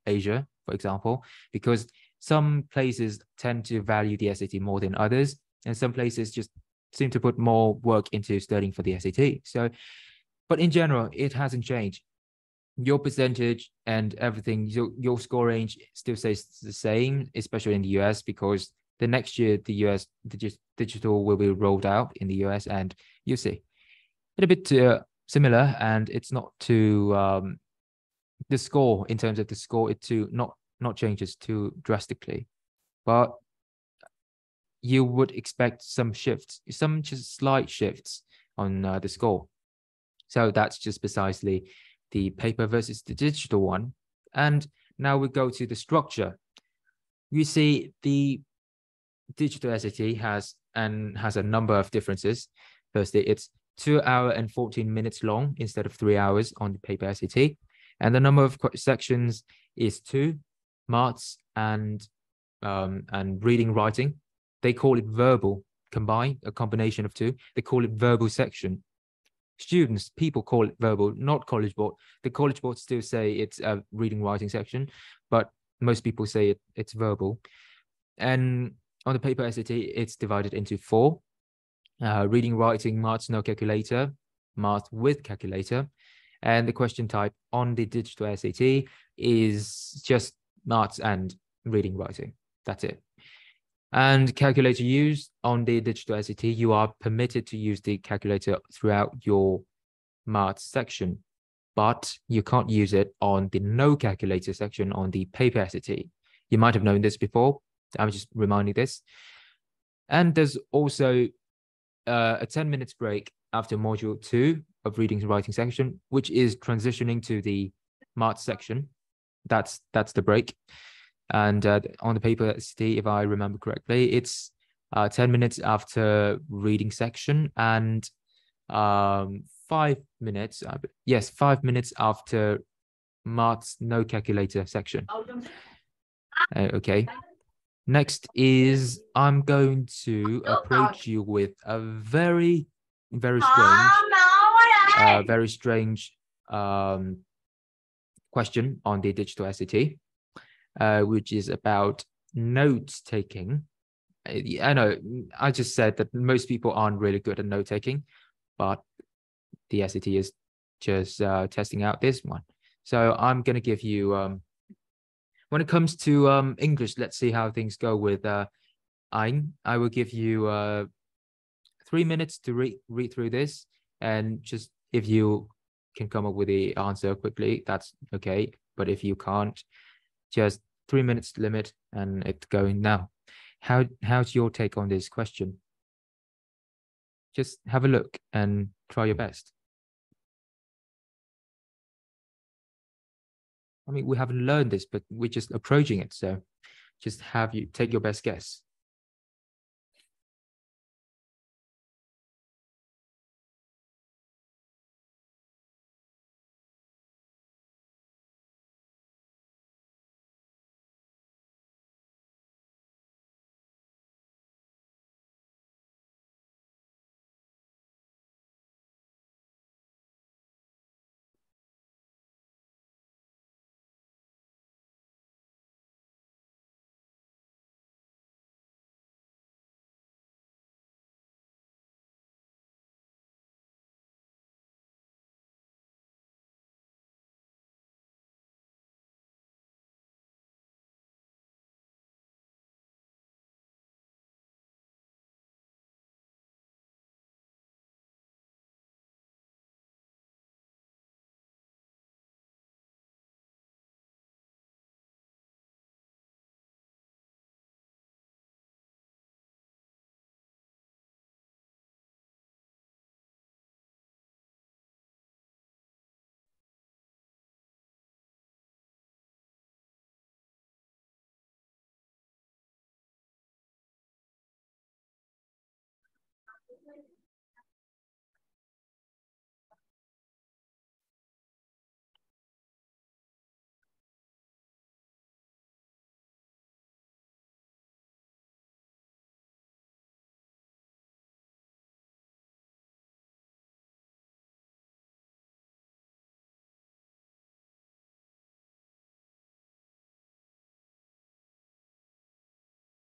Asia, for example, because some places tend to value the SAT more than others, and some places just seem to put more work into studying for the SAT. So, but in general, it hasn't changed. Your percentage and everything, your score range still stays the same, especially in the US, because the next year the US digital will be rolled out in the US, and you'll see it a bit similar, and it's not too the score, in terms of the score, it too not changes too drastically, but you would expect some shifts, some just slight shifts on the score. So that's just precisely the paper versus the digital one. And now we go to the structure. You see the digital SAT has a number of differences. Firstly, it's 2 hours and 14 minutes long instead of 3 hours on the paper SAT. And the number of sections is 2, maths and reading, writing. They call it verbal, a combination of 2. They call it verbal section. People call it verbal, not College Board. The College Board still say it's a reading, writing section, but most people say it's verbal. And on the paper SAT, it's divided into 4. Reading, writing, maths, no calculator, math with calculator. And the question type on the digital SAT is just maths and reading, writing. That's it. And calculator used on the digital SAT, you are permitted to use the calculator throughout your maths section, but you can't use it on the no calculator section on the paper SAT. You might have known this before. I'm just reminding this. And there's also a 10 minutes break after module 2 of reading and writing section, which is transitioning to the maths section. That's the break. And on the paper SAT, if I remember correctly, it's 10 minutes after reading section, and 5 minutes, 5 minutes after maths no calculator section. Okay. Next is, I'm going to approach you with a very, very strange question on the digital SAT, which is about note taking. I know I just said that most people aren't really good at note taking, but the SAT is just testing out this one. So I'm going to give you, when it comes to English, let's see how things go with Ayn. I will give you 3 minutes to read through this, and just if you can come up with the answer quickly, that's okay. But if you can't, just 3 minutes limit, and it's going now. How's your take on this question? Just have a look and try your best. I mean, we haven't learned this, but we're just approaching it. So just have you take your best guess.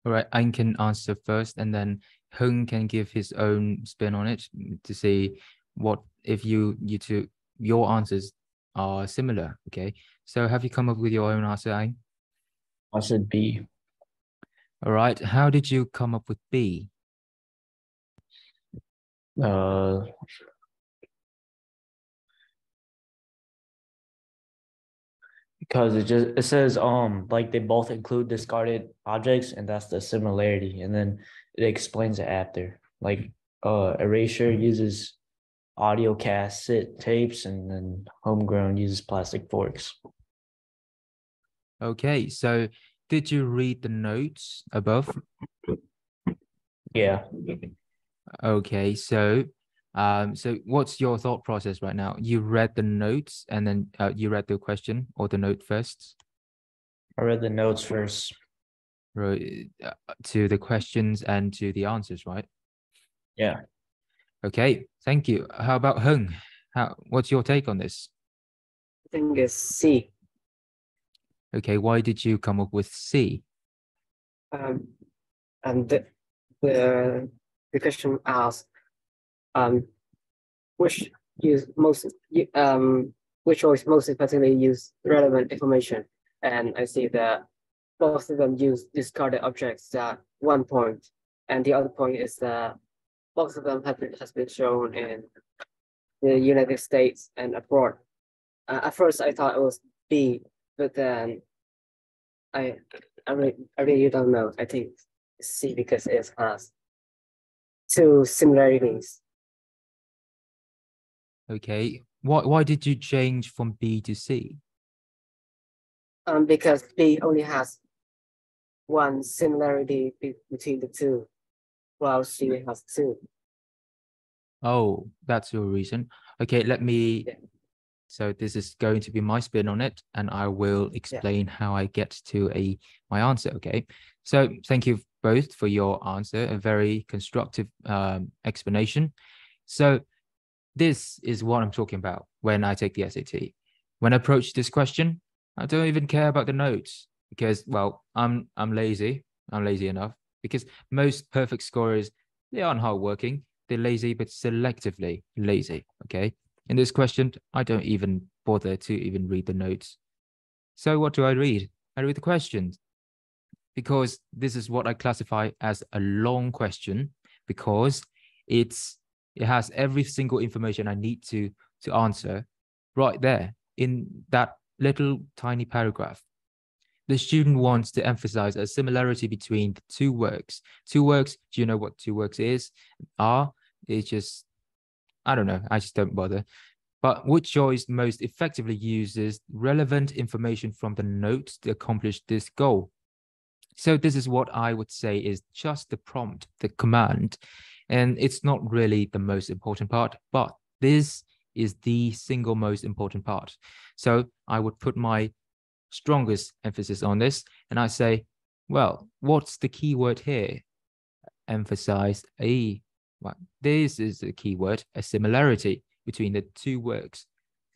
All right, I can answer first, and then Hung can give his own spin on it to see what if you two your answers are similar. Okay, so have you come up with your own answer, Anh? I said B. All right, how did you come up with B? Because it says like they both include discarded objects, and that's the similarity, and then it explains it after. Like erasure uses audio cassette tapes, and then homegrown uses plastic forks. Okay, so did you read the notes above? Yeah. Okay, so what's your thought process right now? You read the notes and then you read the question or the note first? I read the notes first. Right, to the questions and to the answers, right? Yeah. Okay, thank you. How about Hung? What's your take on this? I think it's C. Okay, why did you come up with C? And the question asks, which use most which choice most effectively use relevant information, and I see that both of them use discarded objects at one point, and the other point is that both of them has been shown in the United States and abroad. At first, I thought it was B, but then I really don't know. I think C because it has two similarities. Okay, why did you change from B to C? Because B only has one similarity between the two, while C has two. Oh, that's your reason. Okay, let me. Yeah. So this is going to be my spin on it, and I will explain how I get to my answer. Okay, so thank you both for your answer, a very constructive explanation. So this is what I'm talking about when I take the SAT. When I approach this question, I don't even care about the notes because, well, I'm lazy. I'm lazy enough because most perfect scorers, they aren't hardworking. They're lazy, but selectively lazy. Okay. In this question, I don't even bother to even read the notes. So what do I read? I read the questions because this is what I classify as a long question because it has every single information I need to answer right there in that little tiny paragraph. The student wants to emphasize a similarity between the two works. Two works, do you know what two works is? It's just, I don't know, I just don't bother. But which choice most effectively uses relevant information from the notes to accomplish this goal? So this is what I would say is just the prompt, the command. And it's not really the most important part, but this is the single most important part. So I would put my strongest emphasis on this. And I say, well, what's the key word here? Emphasize well, this is the key word, a similarity between the two works.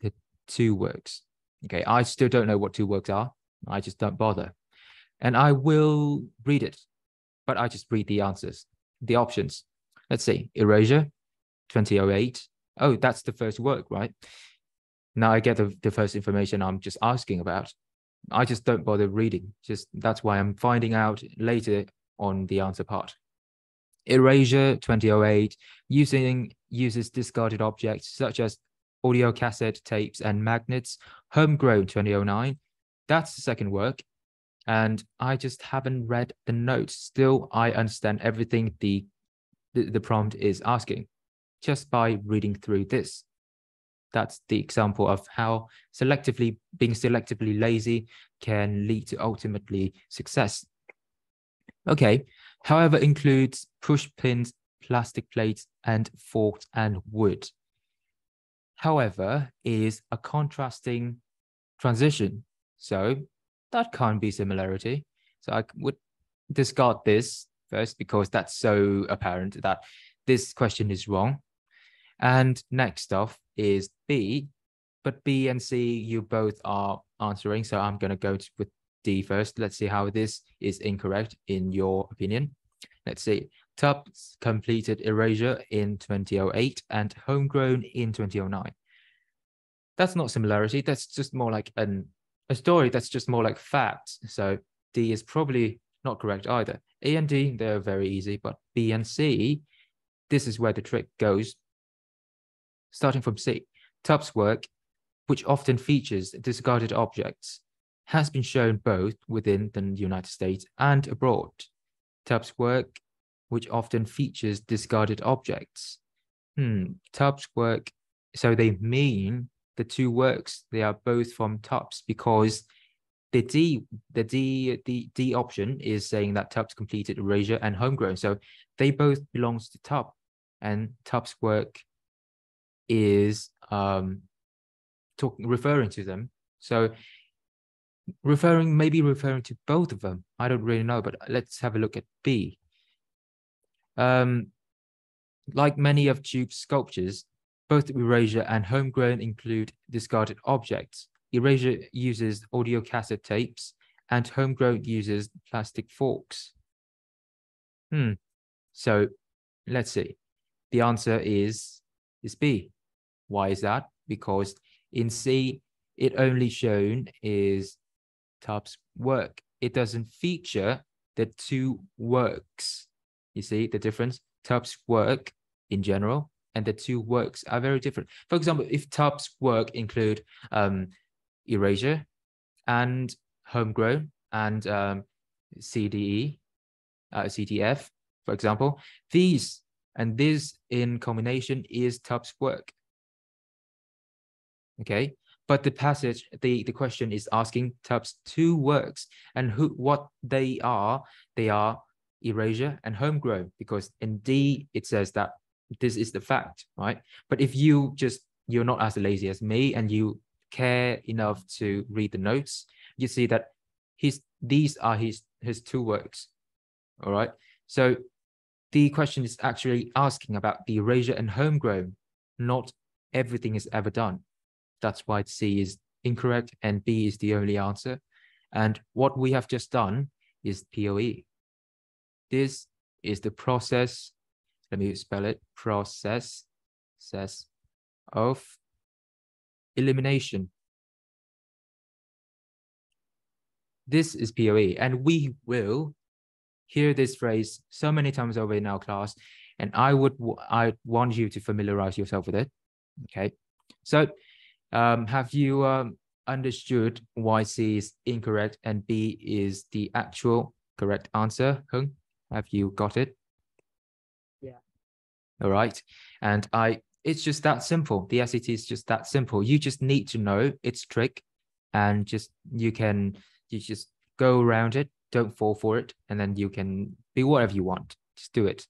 The two works. Okay, I still don't know what two works are. I just don't bother. And I will read it, but I just read the answers, the options. Let's see, erasure, 2008. Oh, that's the first work, right? Now I get the first information I'm just asking about. I just don't bother reading. That's why I'm finding out later on the answer part. Erasure 2008 uses discarded objects such as audio cassette tapes and magnets. Homegrown 2009. That's the second work. And I just haven't read the notes. Still, I understand everything the prompt is asking just by reading through this. That's the example of how being selectively lazy can lead to ultimately success. Okay, however, includes push pins plastic plates, and forks and wood. However, is a contrasting transition. So that can't be similarity. So I would discard this first because that's so apparent that this question is wrong. And next off is B, but B and C, you both are answering. So I'm going to go with D first. Let's see how this is incorrect in your opinion. Let's see. Tubbs completed Erasure in 2008 and Homegrown in 2009. That's not similarity. That's just more like a story that's just more like facts. So D is probably not correct either. A and D, they're very easy, but B and C, this is where the trick goes. Starting from C, Tubbs' work, which often features discarded objects, has been shown both within the United States and abroad. Tubbs' work, which often features discarded objects. Tubbs' work, so they mean the two works, they are both from Tubbs because the D option is saying that Tubbs completed Erasure and Homegrown. So they both belongs to Tubbs, and Tubbs' work is referring to them. So maybe referring to both of them. I don't really know, but let's have a look at B. Like many of Tube's sculptures, both Erasure and Homegrown include discarded objects. Erasure uses audio cassette tapes and Homegrown uses plastic forks. So let's see. The answer is B. Why is that? Because in C, it only shown is Tubbs' work. It doesn't feature the two works. You see the difference? Tubbs' work in general and the two works are very different. For example, if Tubbs' work include Erasure and Homegrown and CDE, CDF, for example, these and this in combination is Tubbs' work. Okay, but the passage, the question is asking Tubbs' two works and what they are Erasure and Homegrown, because in D it says that this is the fact, right? But if you're not as lazy as me and you care enough to read the notes, you see that these are his two works. All right. So the question is actually asking about the Erasure and Homegrown, not everything is ever done. That's why C is incorrect and B is the only answer. And what we have just done is POE. This is the process, let me spell it, process of elimination. This is POE, and we will hear this phrase so many times over in our class, and I want you to familiarize yourself with it. Okay, so have you understood why C is incorrect and B is the actual correct answer? Hung, have you got it? Yeah. All right, and it's just that simple. The SAT is just that simple. You just need to know its trick, and you just go around it. Don't fall for it, and then you can be whatever you want. Just do it.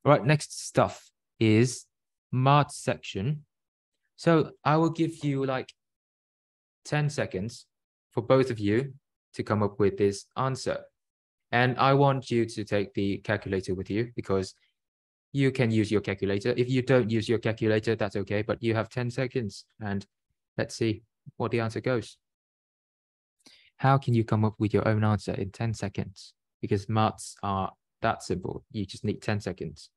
All right, next stuff is math section. So I will give you like 10 seconds for both of you to come up with this answer. And I want you to take the calculator with you because you can use your calculator. If you don't use your calculator, that's okay, but you have 10 seconds and let's see what the answer goes. How can you come up with your own answer in 10 seconds? Because maths are that simple. You just need 10 seconds.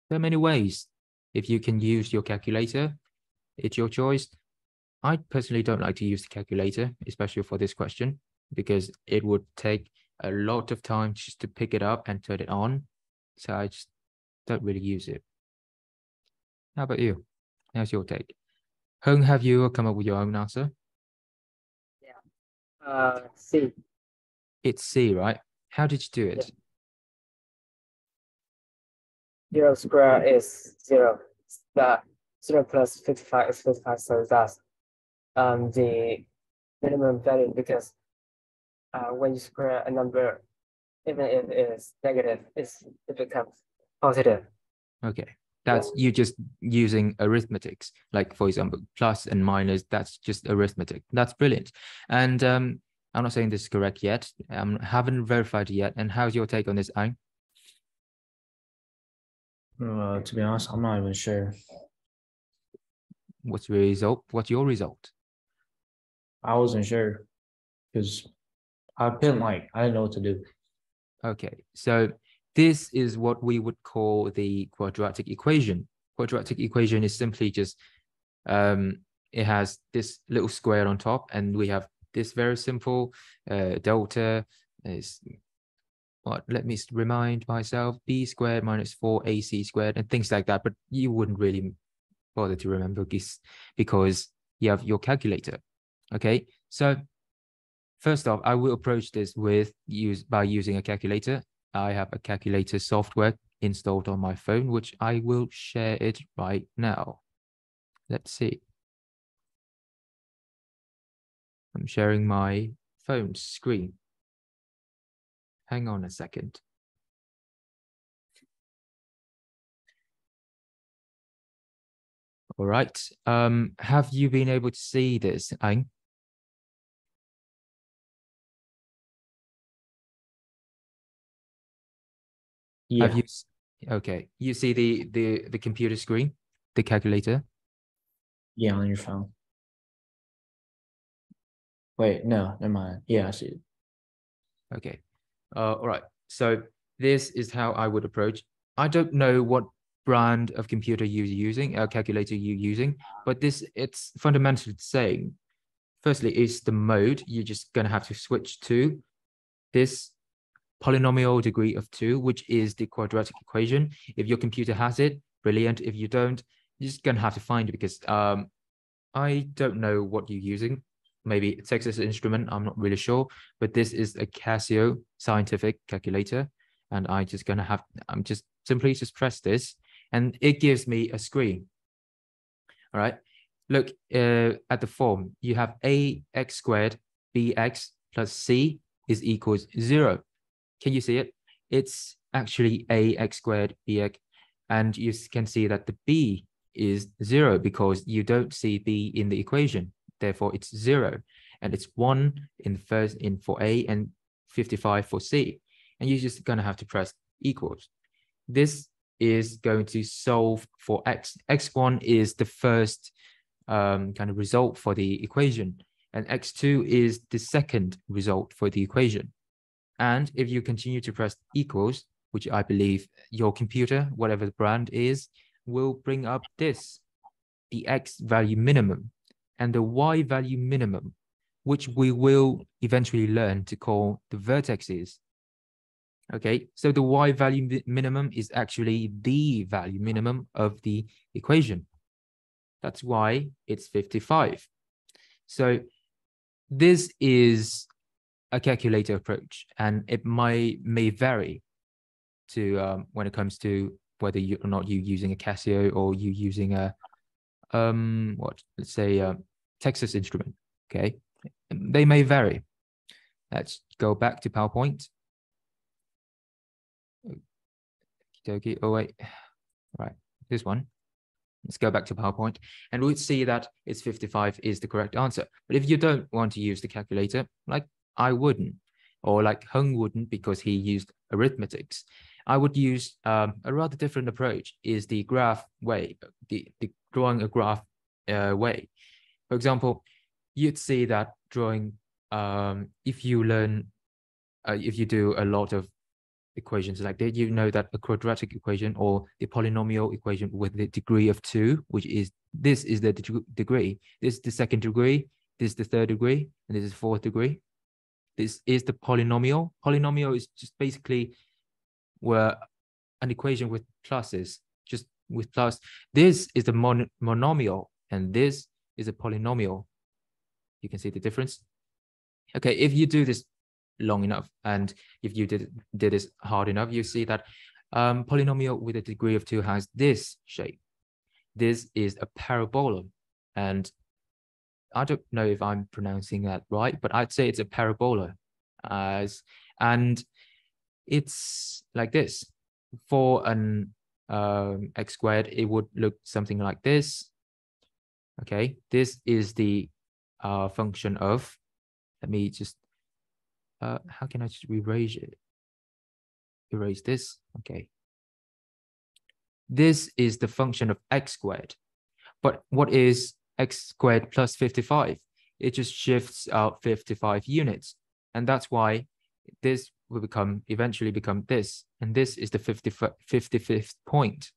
There are many ways. If you can use your calculator, it's your choice. I personally don't like to use the calculator, especially for this question, because it would take a lot of time just to pick it up and turn it on. So I just don't really use it. How about you? How's your take? Hung, have you come up with your own answer? Yeah. C. It's C, right? How did you do it? 0 square is 0. That 0 plus 55 is 55, so that's the minimum value, because when you square a number, even if it is negative, it becomes positive. Okay, that's you just using arithmetics, like for example, plus and minus, that's just arithmetic. That's brilliant. And I'm not saying this is correct yet. Haven't verified it yet. And how's your take on this, Ang? To be honest, I'm not even sure. What's your result? What's your result? I wasn't sure because I didn't know what to do. Okay, so this is what we would call the quadratic equation. Quadratic equation is simply just, it has this little square on top, and we have this very simple delta is what, let me remind myself, b squared minus 4ac squared and things like that, but you wouldn't really bother to remember this because you have your calculator. Okay, so first off, I will approach this by using a calculator. I have a calculator software installed on my phone, which I will share it right now. Let's see. I'm sharing my phone screen. Hang on a second. All right. Have you been able to see this, Ang? Yeah. Have you? Okay. You see the computer screen, the calculator? Yeah, on your phone. Wait, no, never mind. Yeah, I see it. Okay. All right. So this is how I would approach. I don't know what brand of computer you're using, calculator you're using, but it's fundamentally saying, firstly, is the mode. You're just going to have to switch to this polynomial degree of 2, which is the quadratic equation. If your computer has it, brilliant. If you don't, you're just going to have to find it, because I don't know what you're using. Maybe Texas Instrument, I'm not really sure, but this is a Casio scientific calculator, and I'm just simply press this, and it gives me a screen. All right, look at the form. You have ax squared bx plus c is equals 0. Can you see it? It's actually ax squared bx, and you can see that the b is 0 because you don't see b in the equation. Therefore, it's 0, and it's 1 for a and 55 for c. And you're just gonna have to press equals. This is going to solve for x. X1 is the first kind of result for the equation, and x2 is the second result for the equation. And if you continue to press equals, which I believe your computer, whatever the brand is, will bring up this, the x value minimum and the y value minimum, which we will eventually learn to call the vertexes. Okay, so the y value minimum is actually the value minimum of the equation. That's why it's 55. So this is a calculator approach, and it may vary to when it comes to whether you or not you using a Casio or you using a let's say Texas Instrument. Okay, they may vary. Let's go back to PowerPoint. Okay. Oh wait, right, this one. Let's go back to PowerPoint, and we'd see that it's 55 is the correct answer. But if you don't want to use the calculator, like I wouldn't, or like Hung wouldn't because he used arithmetics, I would use a rather different approach, is the graph way, the drawing a graph way. For example, you'd see that drawing, if you do a lot of equations like that, you know that a quadratic equation or the polynomial equation with the degree of 2, which is this is the degree, this is the second degree, this is the third degree, and this is fourth degree. This is the polynomial. Polynomial is just basically where an equation with pluses, just with plus. This is the monomial, and this is a polynomial. You can see the difference. Okay, if you do this long enough, and if you did this hard enough, you see that polynomial with a degree of 2 has this shape. This is a parabola, and I don't know if I'm pronouncing that right, but I'd say it's a parabola, and it's like this. For an x squared, it would look something like this. Okay, this is the function of, let me just, how can I just erase it? Erase this, okay. This is the function of x squared. But what is x squared plus 55? It just shifts out 55 units. And that's why this will eventually become this. And this is the 55th point.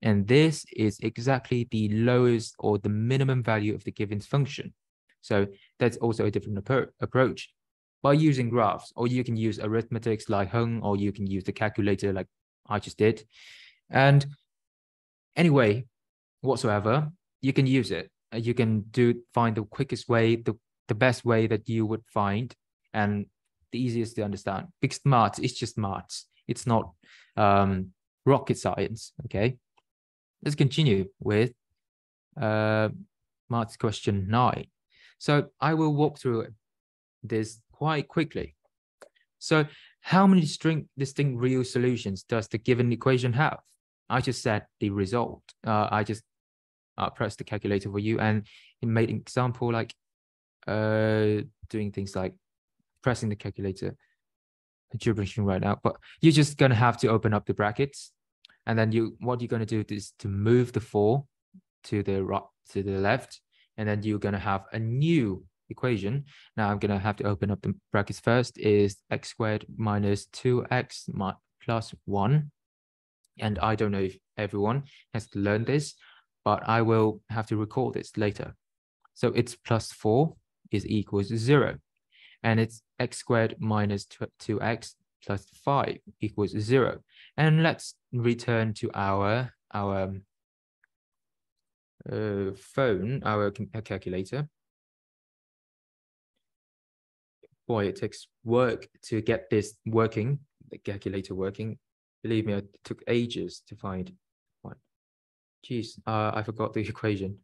And this is exactly the lowest or the minimum value of the given function. So that's also a different approach. By using graphs, or you can use arithmetics like Hung, or you can use the calculator like I just did. And anyway, whatsoever, you can use it. You can find the quickest way, the best way that you would find, and the easiest to understand. Because maths is just maths. It's not rocket science. Okay, let's continue with maths question 9. So I will walk through this quite quickly. So how many distinct real solutions does the given equation have? I just said the result. I just pressed the calculator for you, and it made an example like doing things like pressing the calculator, gibbering right now. But you're just gonna have to open up the brackets, and then what you're gonna do is to move the 4 to the right, to the left, and then you're gonna have a new equation. Now I'm gonna have to open up the brackets first. Is x squared minus 2x plus 1. And I don't know if everyone has learned this, but I will have to recall this later. So it's plus 4 is equals 0. And it's x squared minus 2x plus 5 equals 0. And let's return to our phone, our calculator. Boy, it takes work to get this working, the calculator working. Believe me, it took ages to find one. Jeez, I forgot the equation.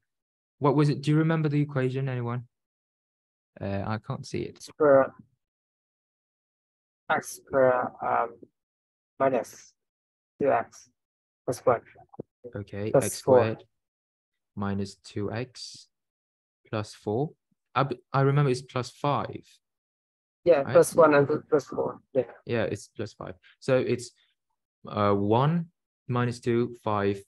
What was it? Do you remember the equation, anyone? I can't see it. X per minus 2x plus 1. Okay, Plus x squared minus 2x plus 4. I remember it's plus 5. Yeah, right? plus 1 and plus 4. Yeah. Yeah, it's plus 5. So it's 1 minus 2, 5,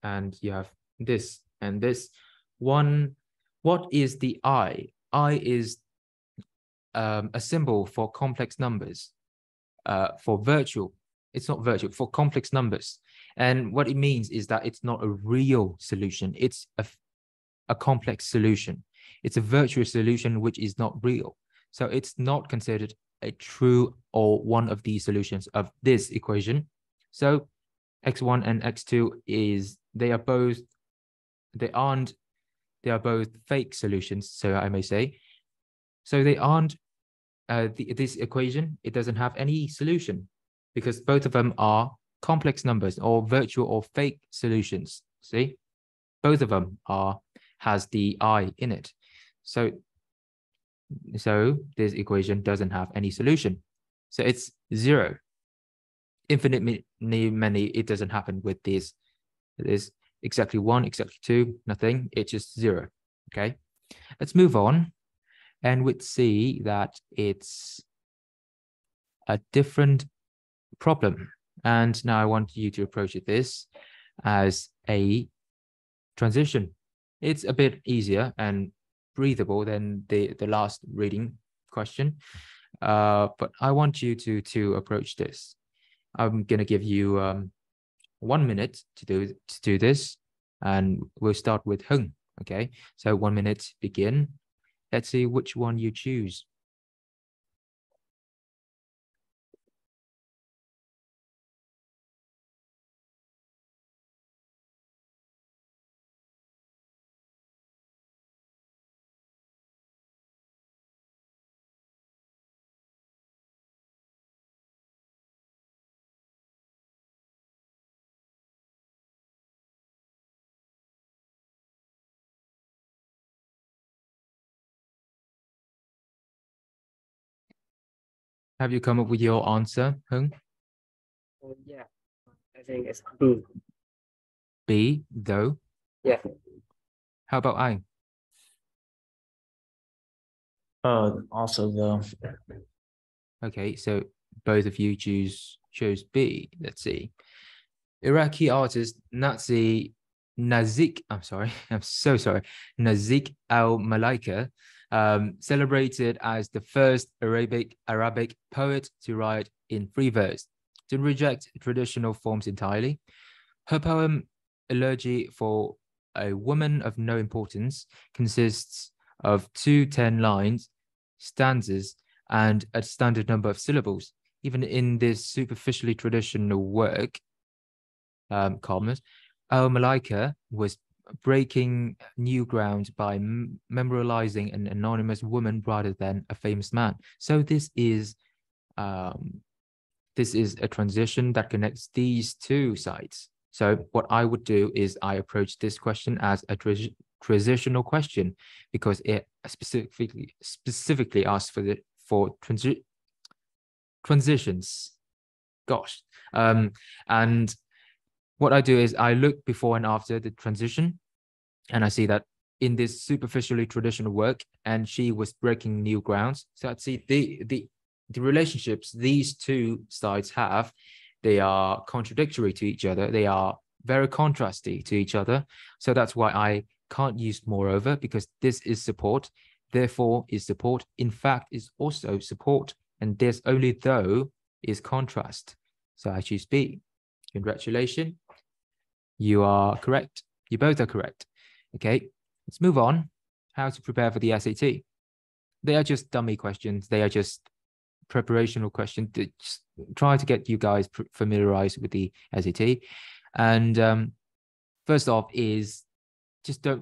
and you have this and this. 1, what is the I? I is a symbol for complex numbers. For virtual, it's not virtual, for complex numbers. And what it means is that it's not a real solution. It's a complex solution. It's a virtual solution which is not real. So it's not considered a true or one of these solutions of this equation. So x1 and x2 they are both fake solutions, so I may say. So they aren't this equation, it doesn't have any solution because both of them are complex numbers or virtual or fake solutions. See, both of them has the I in it. So this equation doesn't have any solution. So it's 0. Infinitely many, it doesn't happen with this. It is exactly 1, exactly 2, nothing. It's just 0. Okay, let's move on. And we'd see that it's a different problem. And now I want you to approach this as a transition. It's a bit easier and breathable than the last reading question. But I want you to approach this. I'm gonna give you 1 minute to do this, and we'll start with Hung. Okay, so 1 minute, begin. Let's see which one you choose. Have you come up with your answer, Hung? Yeah, I think it's B. B, though. Yeah. How about I? Also though. Okay, so both of you chose B. Let's see. Iraqi artist Nazik, I'm sorry, I'm so sorry, Nazik al-Malaika, celebrated as the first Arabic poet to write in free verse, to reject traditional forms entirely. Her poem, Elegy for a Woman of No Importance, consists of 2 10-line stanzas and a standard number of syllables. Even in this superficially traditional work, commas, al-Malaika was breaking new ground by memorializing an anonymous woman rather than a famous man. So this is a transition that connects these two sides. So what I would do is I approach this question as a transitional question because it specifically asks for transitions. Gosh, and what I do is I look before and after the transition, and I see that in this superficially traditional work, and she was breaking new grounds. So I'd see the relationships these two sides have, they are contradictory to each other. They are very contrasty to each other. So that's why I can't use moreover, because this is support, therefore is support, in fact is also support, and this only though is contrast. So I choose B. Congratulations. You are correct. You both are correct. Okay, let's move on. How to prepare for the SAT. They are just dummy questions. They are just preparational questions to just try to get you guys familiarized with the SAT. And first off is just don't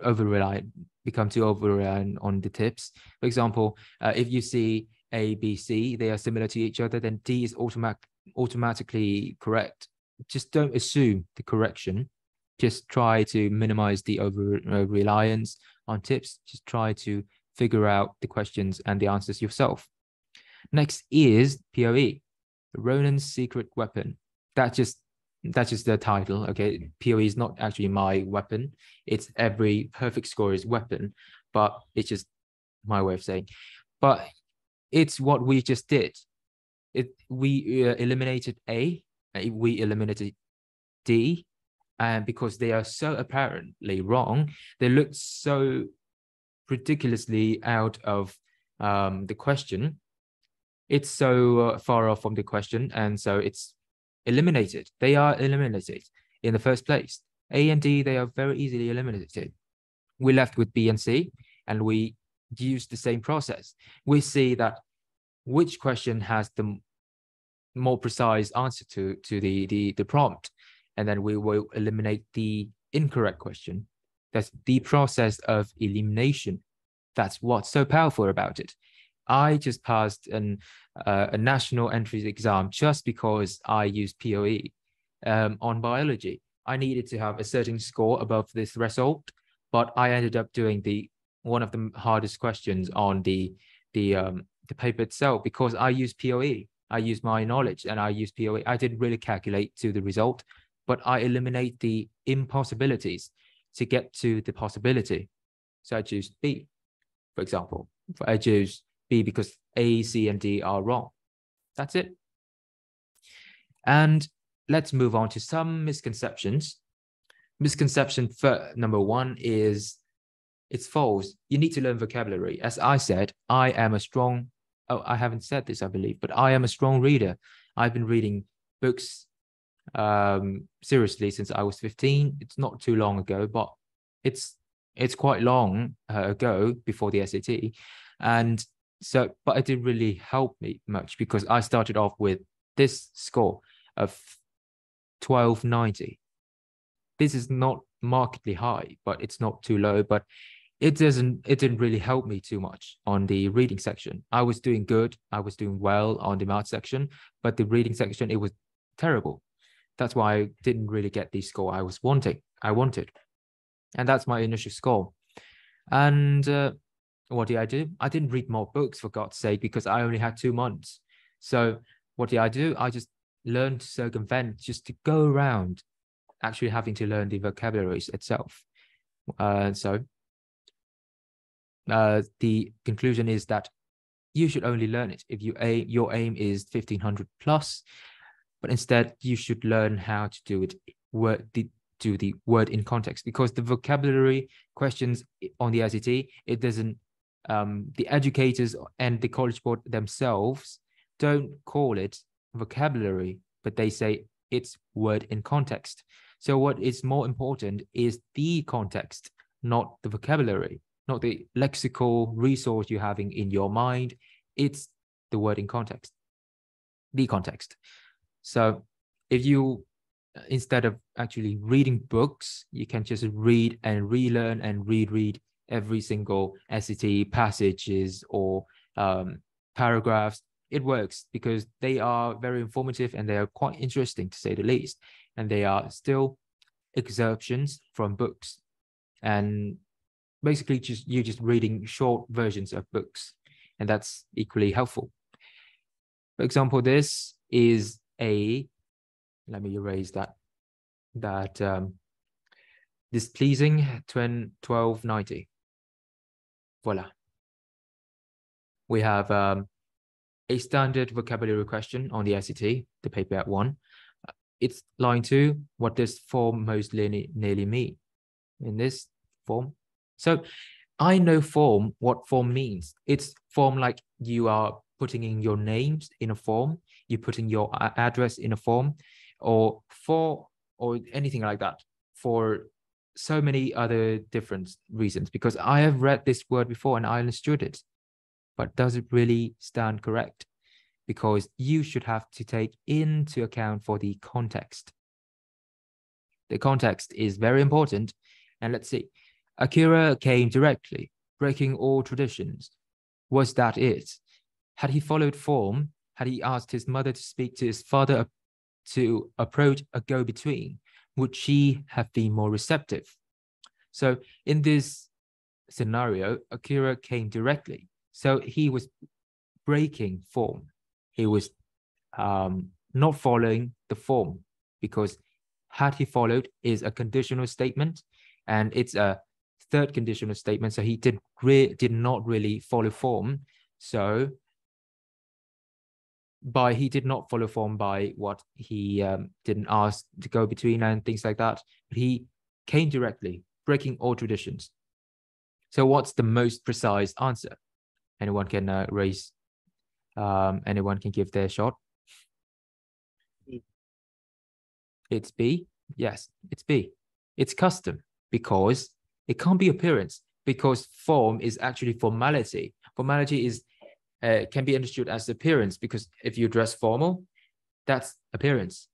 become too over-reliant on the tips. For example, if you see A, B, C, they are similar to each other, then D is automatically correct. Just don't assume the correction. Just try to minimize the over-reliance on tips. Just try to figure out the questions and the answers yourself. Next is PoE, Ronan's secret weapon. That's just the title. Okay, PoE is not actually my weapon. It's every perfect scorer's weapon, but it's just my way of saying. But it's what we just did. We eliminated A, we eliminated D, and because they are so apparently wrong, they look so ridiculously out of the question. It's so far off from the question, and so it's eliminated. They are eliminated in the first place. A and D, they are very easily eliminated. We're left with B and C, and we use the same process. We see that which question has the more precise answer to the prompt, and then we will eliminate the incorrect question. That's the process of elimination. That's what's so powerful about it. I just passed a national entries exam just because I used PoE on biology. I needed to have a certain score above this threshold, but I ended up doing one of the hardest questions on the paper itself because I used PoE. I used my knowledge and I used PoE. I didn't really calculate to the result, but I eliminate the impossibilities to get to the possibility. So I choose B, for example. I choose B because A, C, and D are wrong. That's it. And let's move on to some misconceptions. Misconception number one is it's false. You need to learn vocabulary. As I said, I am a strong, I haven't said this, I believe, but I am a strong reader. I've been reading books seriously since I was 15. It's not too long ago, but it's quite long ago before the SAT. And so, but it didn't really help me much because I started off with this score of 1290. This is not markedly high, but it's not too low, but it didn't really help me too much on the reading section. I was doing good. I was doing well on the math section, but the reading section, it was terrible. That's why I didn't really get the score I wanted. And that's my initial score. And what did I do? I didn't read more books, for God's sake, because I only had 2 months. So what did I do? I just learned to circumvent, just to go around actually having to learn the vocabularies itself. So the conclusion is that you should only learn it if your aim is 1500 plus, but instead you should learn how to do it do the word in context, because the vocabulary questions on the ICT, it doesn't, the educators and the College Board themselves don't call it vocabulary, but they say it's word in context. So what is more important is the context, not the vocabulary, not the lexical resource you're having in your mind. It's the word in context, the context. So if you, instead of actually reading books, you can just read and relearn and reread every single SAT passages or paragraphs. It works because they are very informative and they are quite interesting, to say the least. And they are still excerptions from books. And basically you're just reading short versions of books, and that's equally helpful. For example, this is let me erase that displeasing 1290. Voila. We have a standard vocabulary question on the SAT, the paper at 1. It's line 2. What does form most nearly mean in this form? So I know form, what form means. It's form like you are putting in your names in a form, you put in your address in a form, or anything like that, for so many other different reasons, because I have read this word before and I understood it. But does it really stand correct? Because you should have to take into account for the context. The context is very important. And let's see, Akira came directly, breaking all traditions. Was that it? Had he followed form, had he asked his mother to speak to his father to approach a go-between, would she have been more receptive? So in this scenario, Akira came directly. So he was breaking form. He was not following the form, because had he followed is a conditional statement, and it's a third conditional statement. So he did not really follow form. So he did not follow form by what he didn't ask to go between and things like that. But he came directly, breaking all traditions. So what's the most precise answer? Anyone can raise, anyone can give their shot. It's B. Yes, it's B. It's custom, because it can't be appearance, because form is actually formality. Formality is can be understood as appearance, because if you dress formal, that's appearance,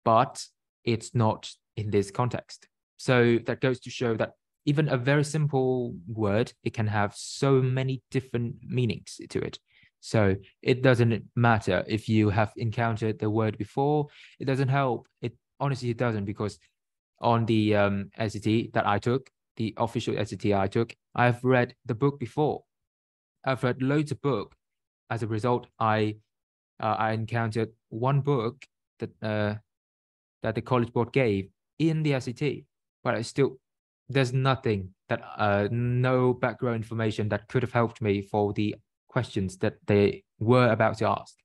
but it's not in this context. So that goes to show that even a very simple word, it can have so many different meanings to it. So it doesn't matter if you have encountered the word before. It doesn't help. Honestly, it doesn't, because on the SAT that I took, the official SAT I took, I've read the book before. I've read loads of books. As a result, I encountered one book that the College Board gave in the SAT, but there's nothing that no background information that could have helped me for the questions that they were about to ask.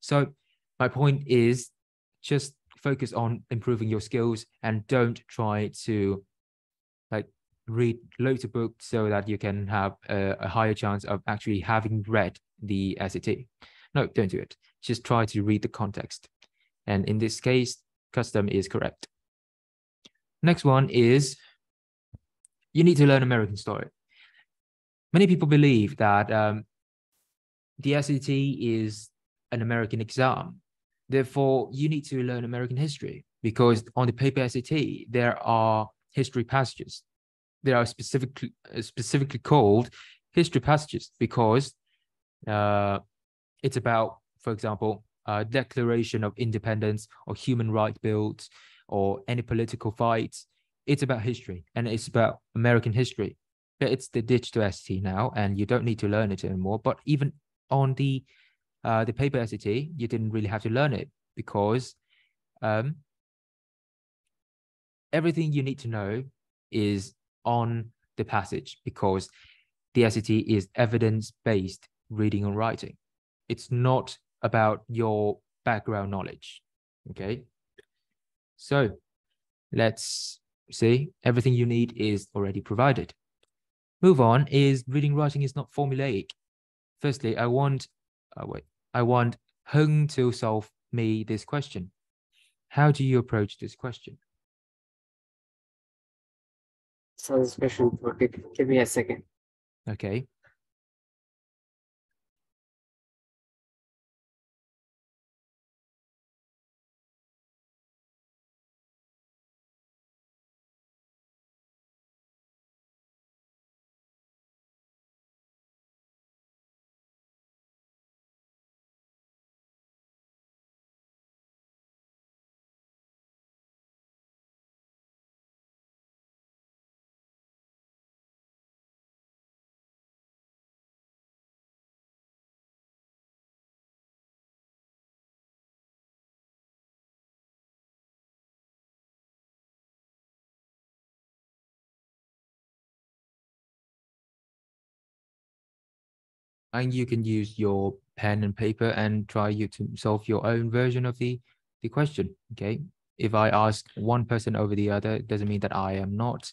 So my point is, just focus on improving your skills and don't try to read loads of books so that you can have a higher chance of actually having read the SAT. No, don't do it. Just try to read the context. And in this case, custom is correct. Next one is, you need to learn American story. Many people believe that the SAT is an American exam. Therefore, you need to learn American history, because on the paper SAT, there are history passages. They are specifically called history passages because it's about, for example, Declaration of Independence or human rights bills or any political fights. It's about history, and it's about American history. But it's the digital SAT now, and you don't need to learn it anymore. But even on the the paper SAT, you didn't really have to learn it because everything you need to know is on the passage, because the SAT is evidence-based reading and writing. It's not about your background knowledge. Okay. So let's see, everything you need is already provided. Move on is reading writing is not formulaic. Firstly, I want Hung to solve me this question. How do you approach this question? So this question, give me a second. Okay. And you can use your pen and paper and try you to solve your own version of the question. Okay. If I ask one person over the other, it doesn't mean that I am not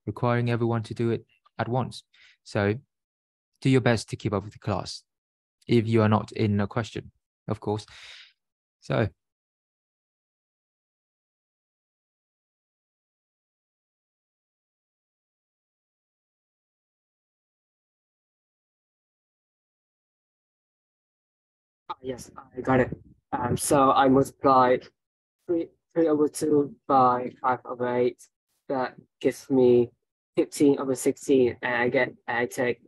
requiring everyone to do it at once. So do your best to keep up with the class if you are not in a question, of course. So Yes, I got it. So I multiply 3/2 by 5/8. That gives me 15/16, and I take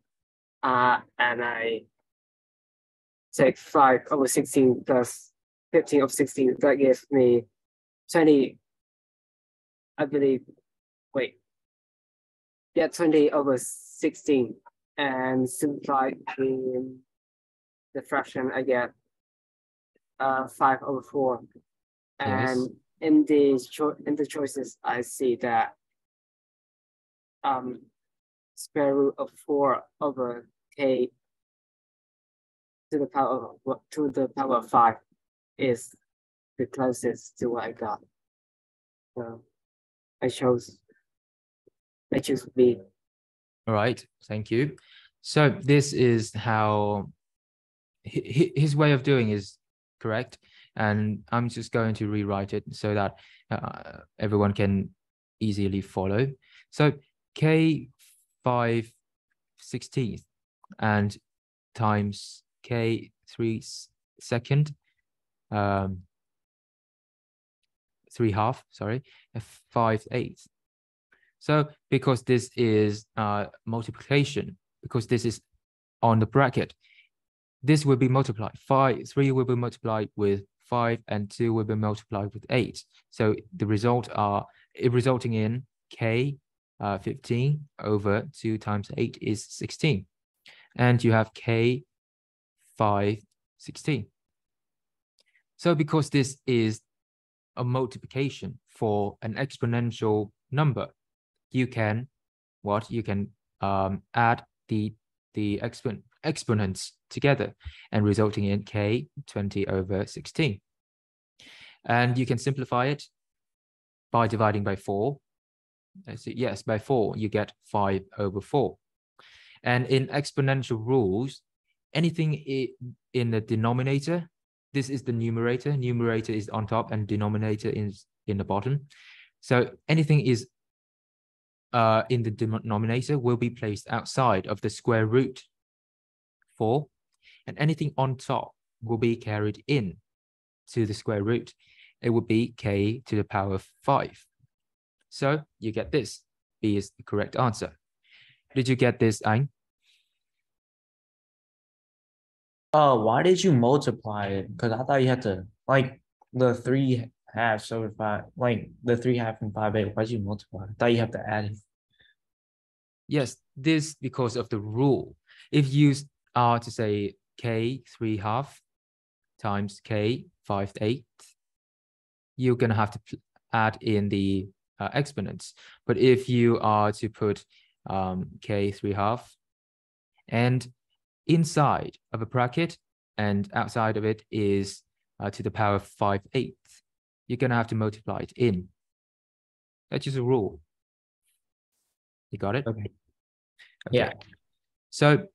5/16 plus 15/16. That gives me 20. I believe. Wait. Yeah, 20/16, and simplify in the fraction, I get 5/4. And yes. in the choices, I see that square root of 4/k to the power of 5 is the closest to what I got. So I choose B. All right, thank you. So this is how his way of doing is correct, and I'm just going to rewrite it so that everyone can easily follow. So k 5/16 and times k 3/2, 3/2, sorry, 5/8. So because this is multiplication, because this is on the bracket, this will be multiplied. 3 will be multiplied with 5, and 2 will be multiplied with 8. So the resulting in k 15 over 2 times 8 is 16. And you have k 5/16. So because this is a multiplication for an exponential number, you can add the exponents together, and resulting in k 20/16. And you can simplify it by dividing by 4. So yes, by 4 you get 5/4. And in exponential rules, anything in the denominator, this is the numerator. Numerator is on top and denominator is in the bottom. So anything is in the denominator will be placed outside of the square root 4, and anything on top will be carried in to the square root. It would be k to the power of 5. So you get this. B is the correct answer. Did you get this, Anh? Why did you multiply it? Because I thought you had to, like, the 3/2 over 5, like the 3/2 and 5/8. Why did you multiply? I thought you have to add it. Yes, this because of the rule. If you are to say k 3/2 times k 5/8, you're going to have to add in the exponents. But if you are to put k 3/2 and inside of a bracket and outside of it is to the power of 5/8, you're going to have to multiply it in. That's just a rule. You got it? Okay. Yeah. So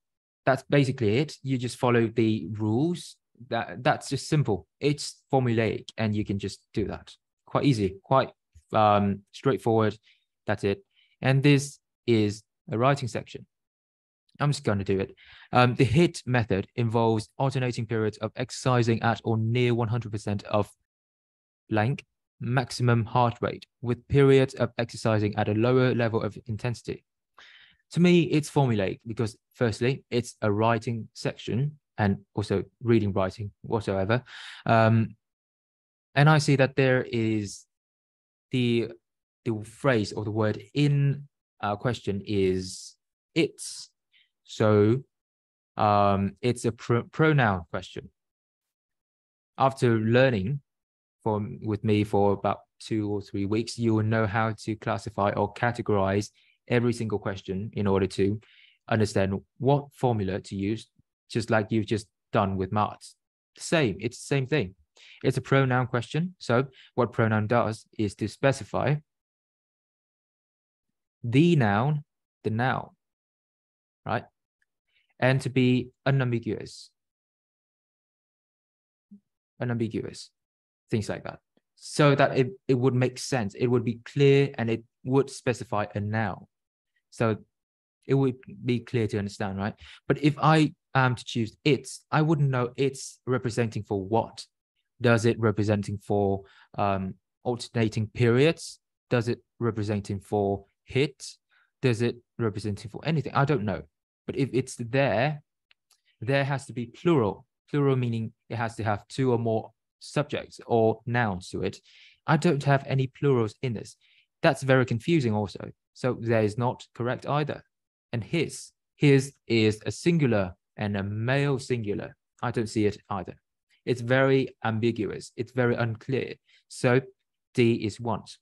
that's basically it. You just follow the rules. That's just simple. It's formulaic, and you can just do that. Quite easy, quite straightforward. That's it. And this is a writing section. I'm just going to do it. The HIT method involves alternating periods of exercising at or near 100% of blank maximum heart rate with periods of exercising at a lower level of intensity. To me, it's formulaic because firstly, it's a writing section and also reading, writing, whatsoever. And I see that there is the phrase or the word in question is it's. So it's a pronoun question. After learning with me for about 2 or 3 weeks, you will know how to classify or categorize every single question in order to understand what formula to use, just like you've just done with maths. Same, it's the same thing. It's a pronoun question. So what pronoun does is to specify the noun, right? And to be unambiguous, things like that. So that it would make sense. It would be clear and it would specify a noun. So it would be clear to understand, right? But if I am to choose it's, I wouldn't know it's representing for what. Does it representing for alternating periods? Does it representing for HIT? Does it representing for anything? I don't know. But if it's there has to be plural. Plural meaning it has to have 2 or more subjects or nouns to it. I don't have any plurals in this. That's very confusing also. So there is not correct either. And his is a singular and a male singular. I don't see it either. It's very ambiguous. It's very unclear. So D is want.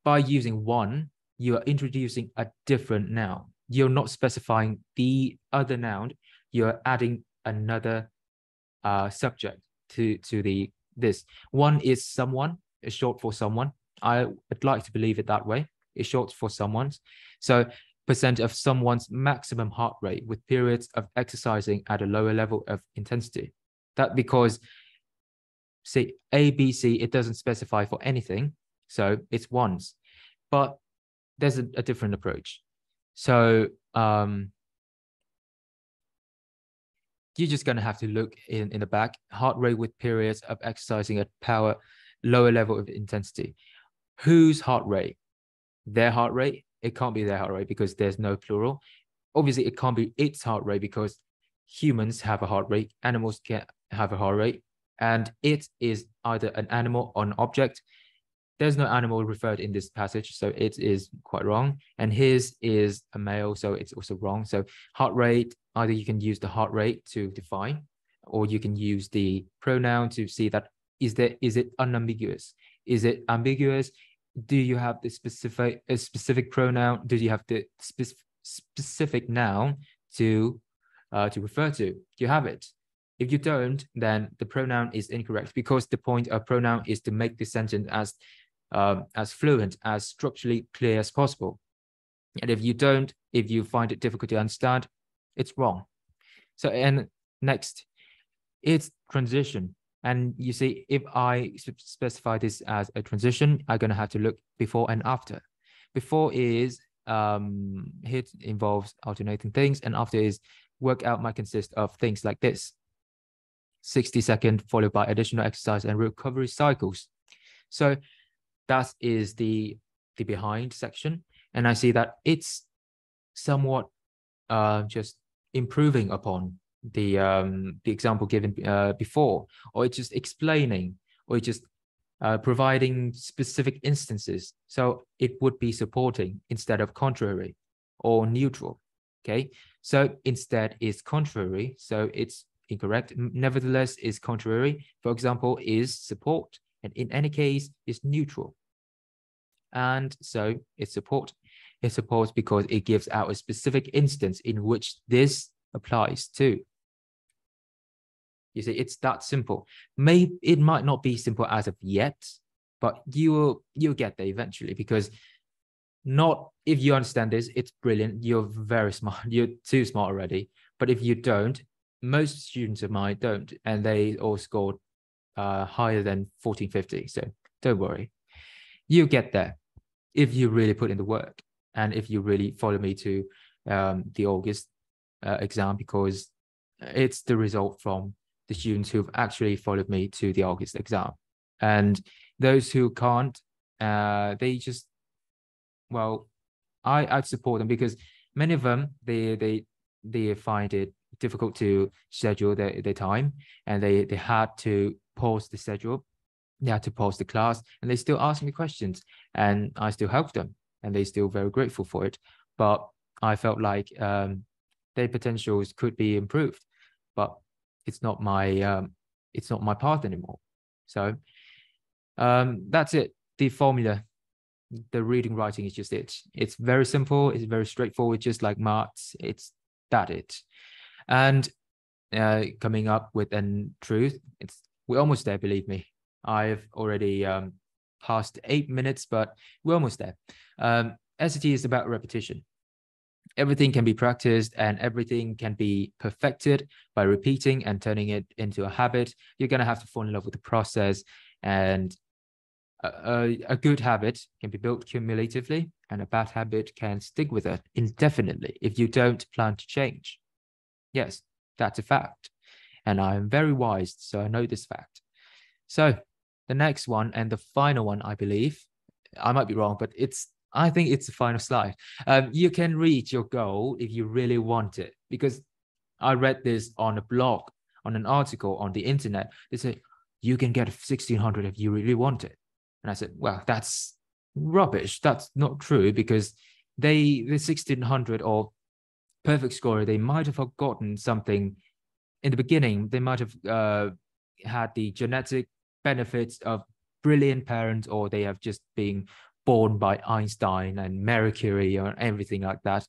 By using one, you are introducing a different noun. You're not specifying the other noun. You're adding another subject to this. One is someone, is short for someone. I would like to believe it that way. It's short for someone's. So percent of someone's maximum heart rate with periods of exercising at a lower level of intensity. That because, see, A, B, C, it doesn't specify for anything. So it's ones. But there's a different approach. So you're just going to have to look in the back, heart rate with periods of exercising at power, lower level of intensity. Whose heart rate? Their heart rate? It can't be their heart rate because there's no plural. Obviously, it can't be its heart rate because humans have a heart rate, animals can't have a heart rate, and it is either an animal or an object. There's no animal referred in this passage, so it is quite wrong. And his is a male, so it's also wrong. So heart rate, either you can use the heart rate to define, or you can use the pronoun to see that is it unambiguous? Is it ambiguous? Do you have the specific pronoun? Do you have the specific noun to refer to? Do you have it? If you don't, then the pronoun is incorrect because the point of pronoun is to make the sentence as fluent, as structurally clear as possible. And if you don't, if you find it difficult to understand, it's wrong. So, and next, it's transition. And you see, if I specify this as a transition, I'm going to have to look before and after. Before is HIT involves alternating things, and after is workout might consist of things like this: 60-second followed by additional exercise and recovery cycles. So that is the behind section, and I see that it's somewhat just improving upon the example given before, or it's just explaining, or it's just providing specific instances. So it would be supporting instead of contrary or neutral. Okay, so instead it's contrary. So it's incorrect. Nevertheless, is contrary. For example, is support. And in any case, it's neutral. And so it's support. It supports because it gives out a specific instance in which this applies to. You see, it's that simple. Maybe it might not be simple as of yet, but you'll get there eventually, because not if you understand this, it's brilliant. You're very smart. You're too smart already. But if you don't, most students of mine don't, and they all scored higher than 1450. So don't worry, you get there if you really put in the work, and if you really follow me to the August exam, because it's the result from the students who've actually followed me to the August exam. And those who can't, they just, well, I'd support them, because many of them, they find it difficult to schedule their time, and they had to pause the schedule. They had to pause the class, and they still ask me questions, and I still help them, and they're still very grateful for it. But I felt like their potentials could be improved, but it's not my path anymore. So that's it. The formula, the reading writing is just it. It's very simple. It's very straightforward, just like maths. It's that it. And coming up with a truth, we're almost there. Believe me, I've already past 8 minutes, but we're almost there. SAT is about repetition. Everything can be practiced, and everything can be perfected by repeating and turning it into a habit. You're going to have to fall in love with the process, and a good habit can be built cumulatively, and a bad habit can stick with it indefinitely if you don't plan to change. Yes, that's a fact. And I am very wise, so I know this fact. So the next one, and the final one, I believe, I might be wrong, but I think it's the final slide. You can reach your goal if you really want it, because I read this on a blog, on an article on the internet. They say you can get 1600 if you really want it. And I said, well, that's rubbish. That's not true, because the 1600 or perfect score, they might have forgotten something in the beginning. They might have had the genetic benefits of brilliant parents, or they have just been born by Einstein and Marie Curie or everything like that.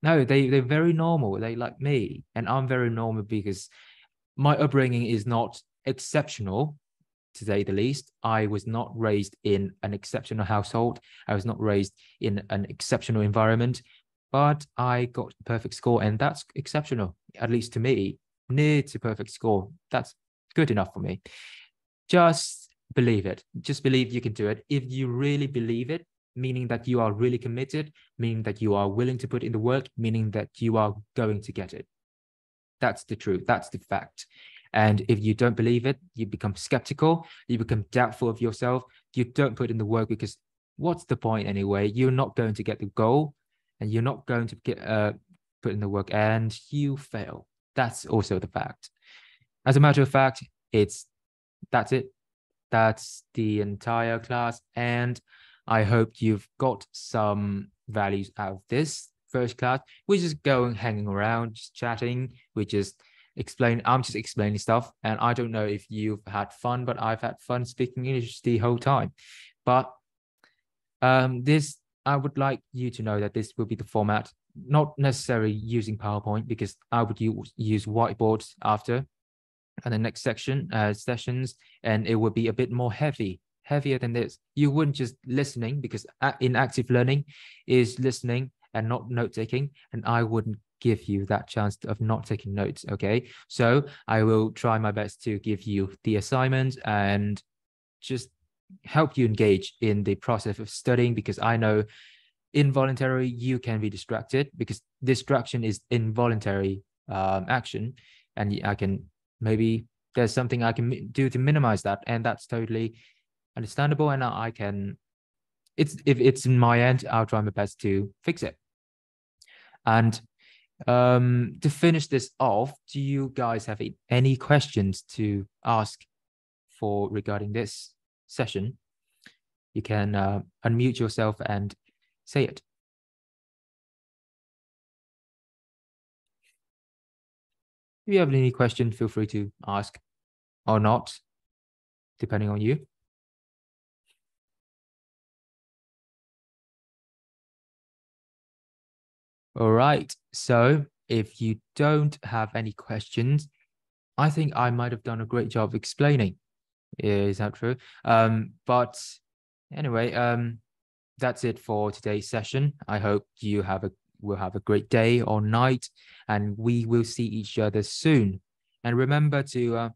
No, they're very normal. They like me, and I'm very normal, because my upbringing is not exceptional, to say the least. I was not raised in an exceptional household. I was not raised in an exceptional environment, but I got a perfect score, and that's exceptional, at least to me. Near to perfect score, that's good enough for me. Just believe it. Just believe you can do it. If you really believe it, meaning that you are really committed, meaning that you are willing to put in the work, meaning that you are going to get it. That's the truth. That's the fact. And if you don't believe it, you become skeptical, you become doubtful of yourself, you don't put in the work, because what's the point anyway? You're not going to get the goal, and you're not going to get put in the work, and you fail. That's also the fact. As a matter of fact, that's it. That's the entire class, and I hope you've got some values out of this first class. We're just hanging around, just chatting. I'm just explaining stuff, and I don't know if you've had fun, but I've had fun speaking English the whole time. But I would like you to know that this will be the format, not necessarily using PowerPoint, because I would use whiteboards after, and the next sessions, and it would be a bit more heavier than this. You wouldn't just listening, because in active learning is listening and not note taking, and I wouldn't give you that chance of not taking notes. Okay, so I will try my best to give you the assignment and just help you engage in the process of studying, because I know involuntarily you can be distracted, because distraction is involuntary action, and I can, maybe there's something I can do to minimize that, and that's totally understandable. And I can, if it's in my end, I'll try my best to fix it. And to finish this off, do you guys have any questions to ask for regarding this session? You can unmute yourself and say it. If you have any question, feel free to ask or not, depending on you. All right. So if you don't have any questions, I think I might have done a great job explaining. Is that true? But anyway, that's it for today's session. I hope you will have a great day or night, and we will see each other soon. And remember to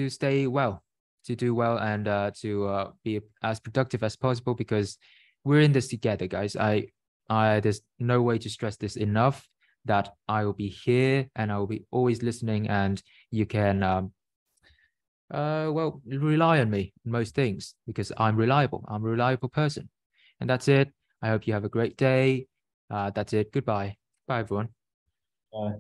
stay well, to do well, and to be as productive as possible, because we're in this together, guys. There's no way to stress this enough, that I will be here and I will be always listening, and you can well, rely on me in most things, because I'm reliable. I'm a reliable person. And that's it. I hope you have a great day. That's it. Goodbye. Bye, everyone. Bye.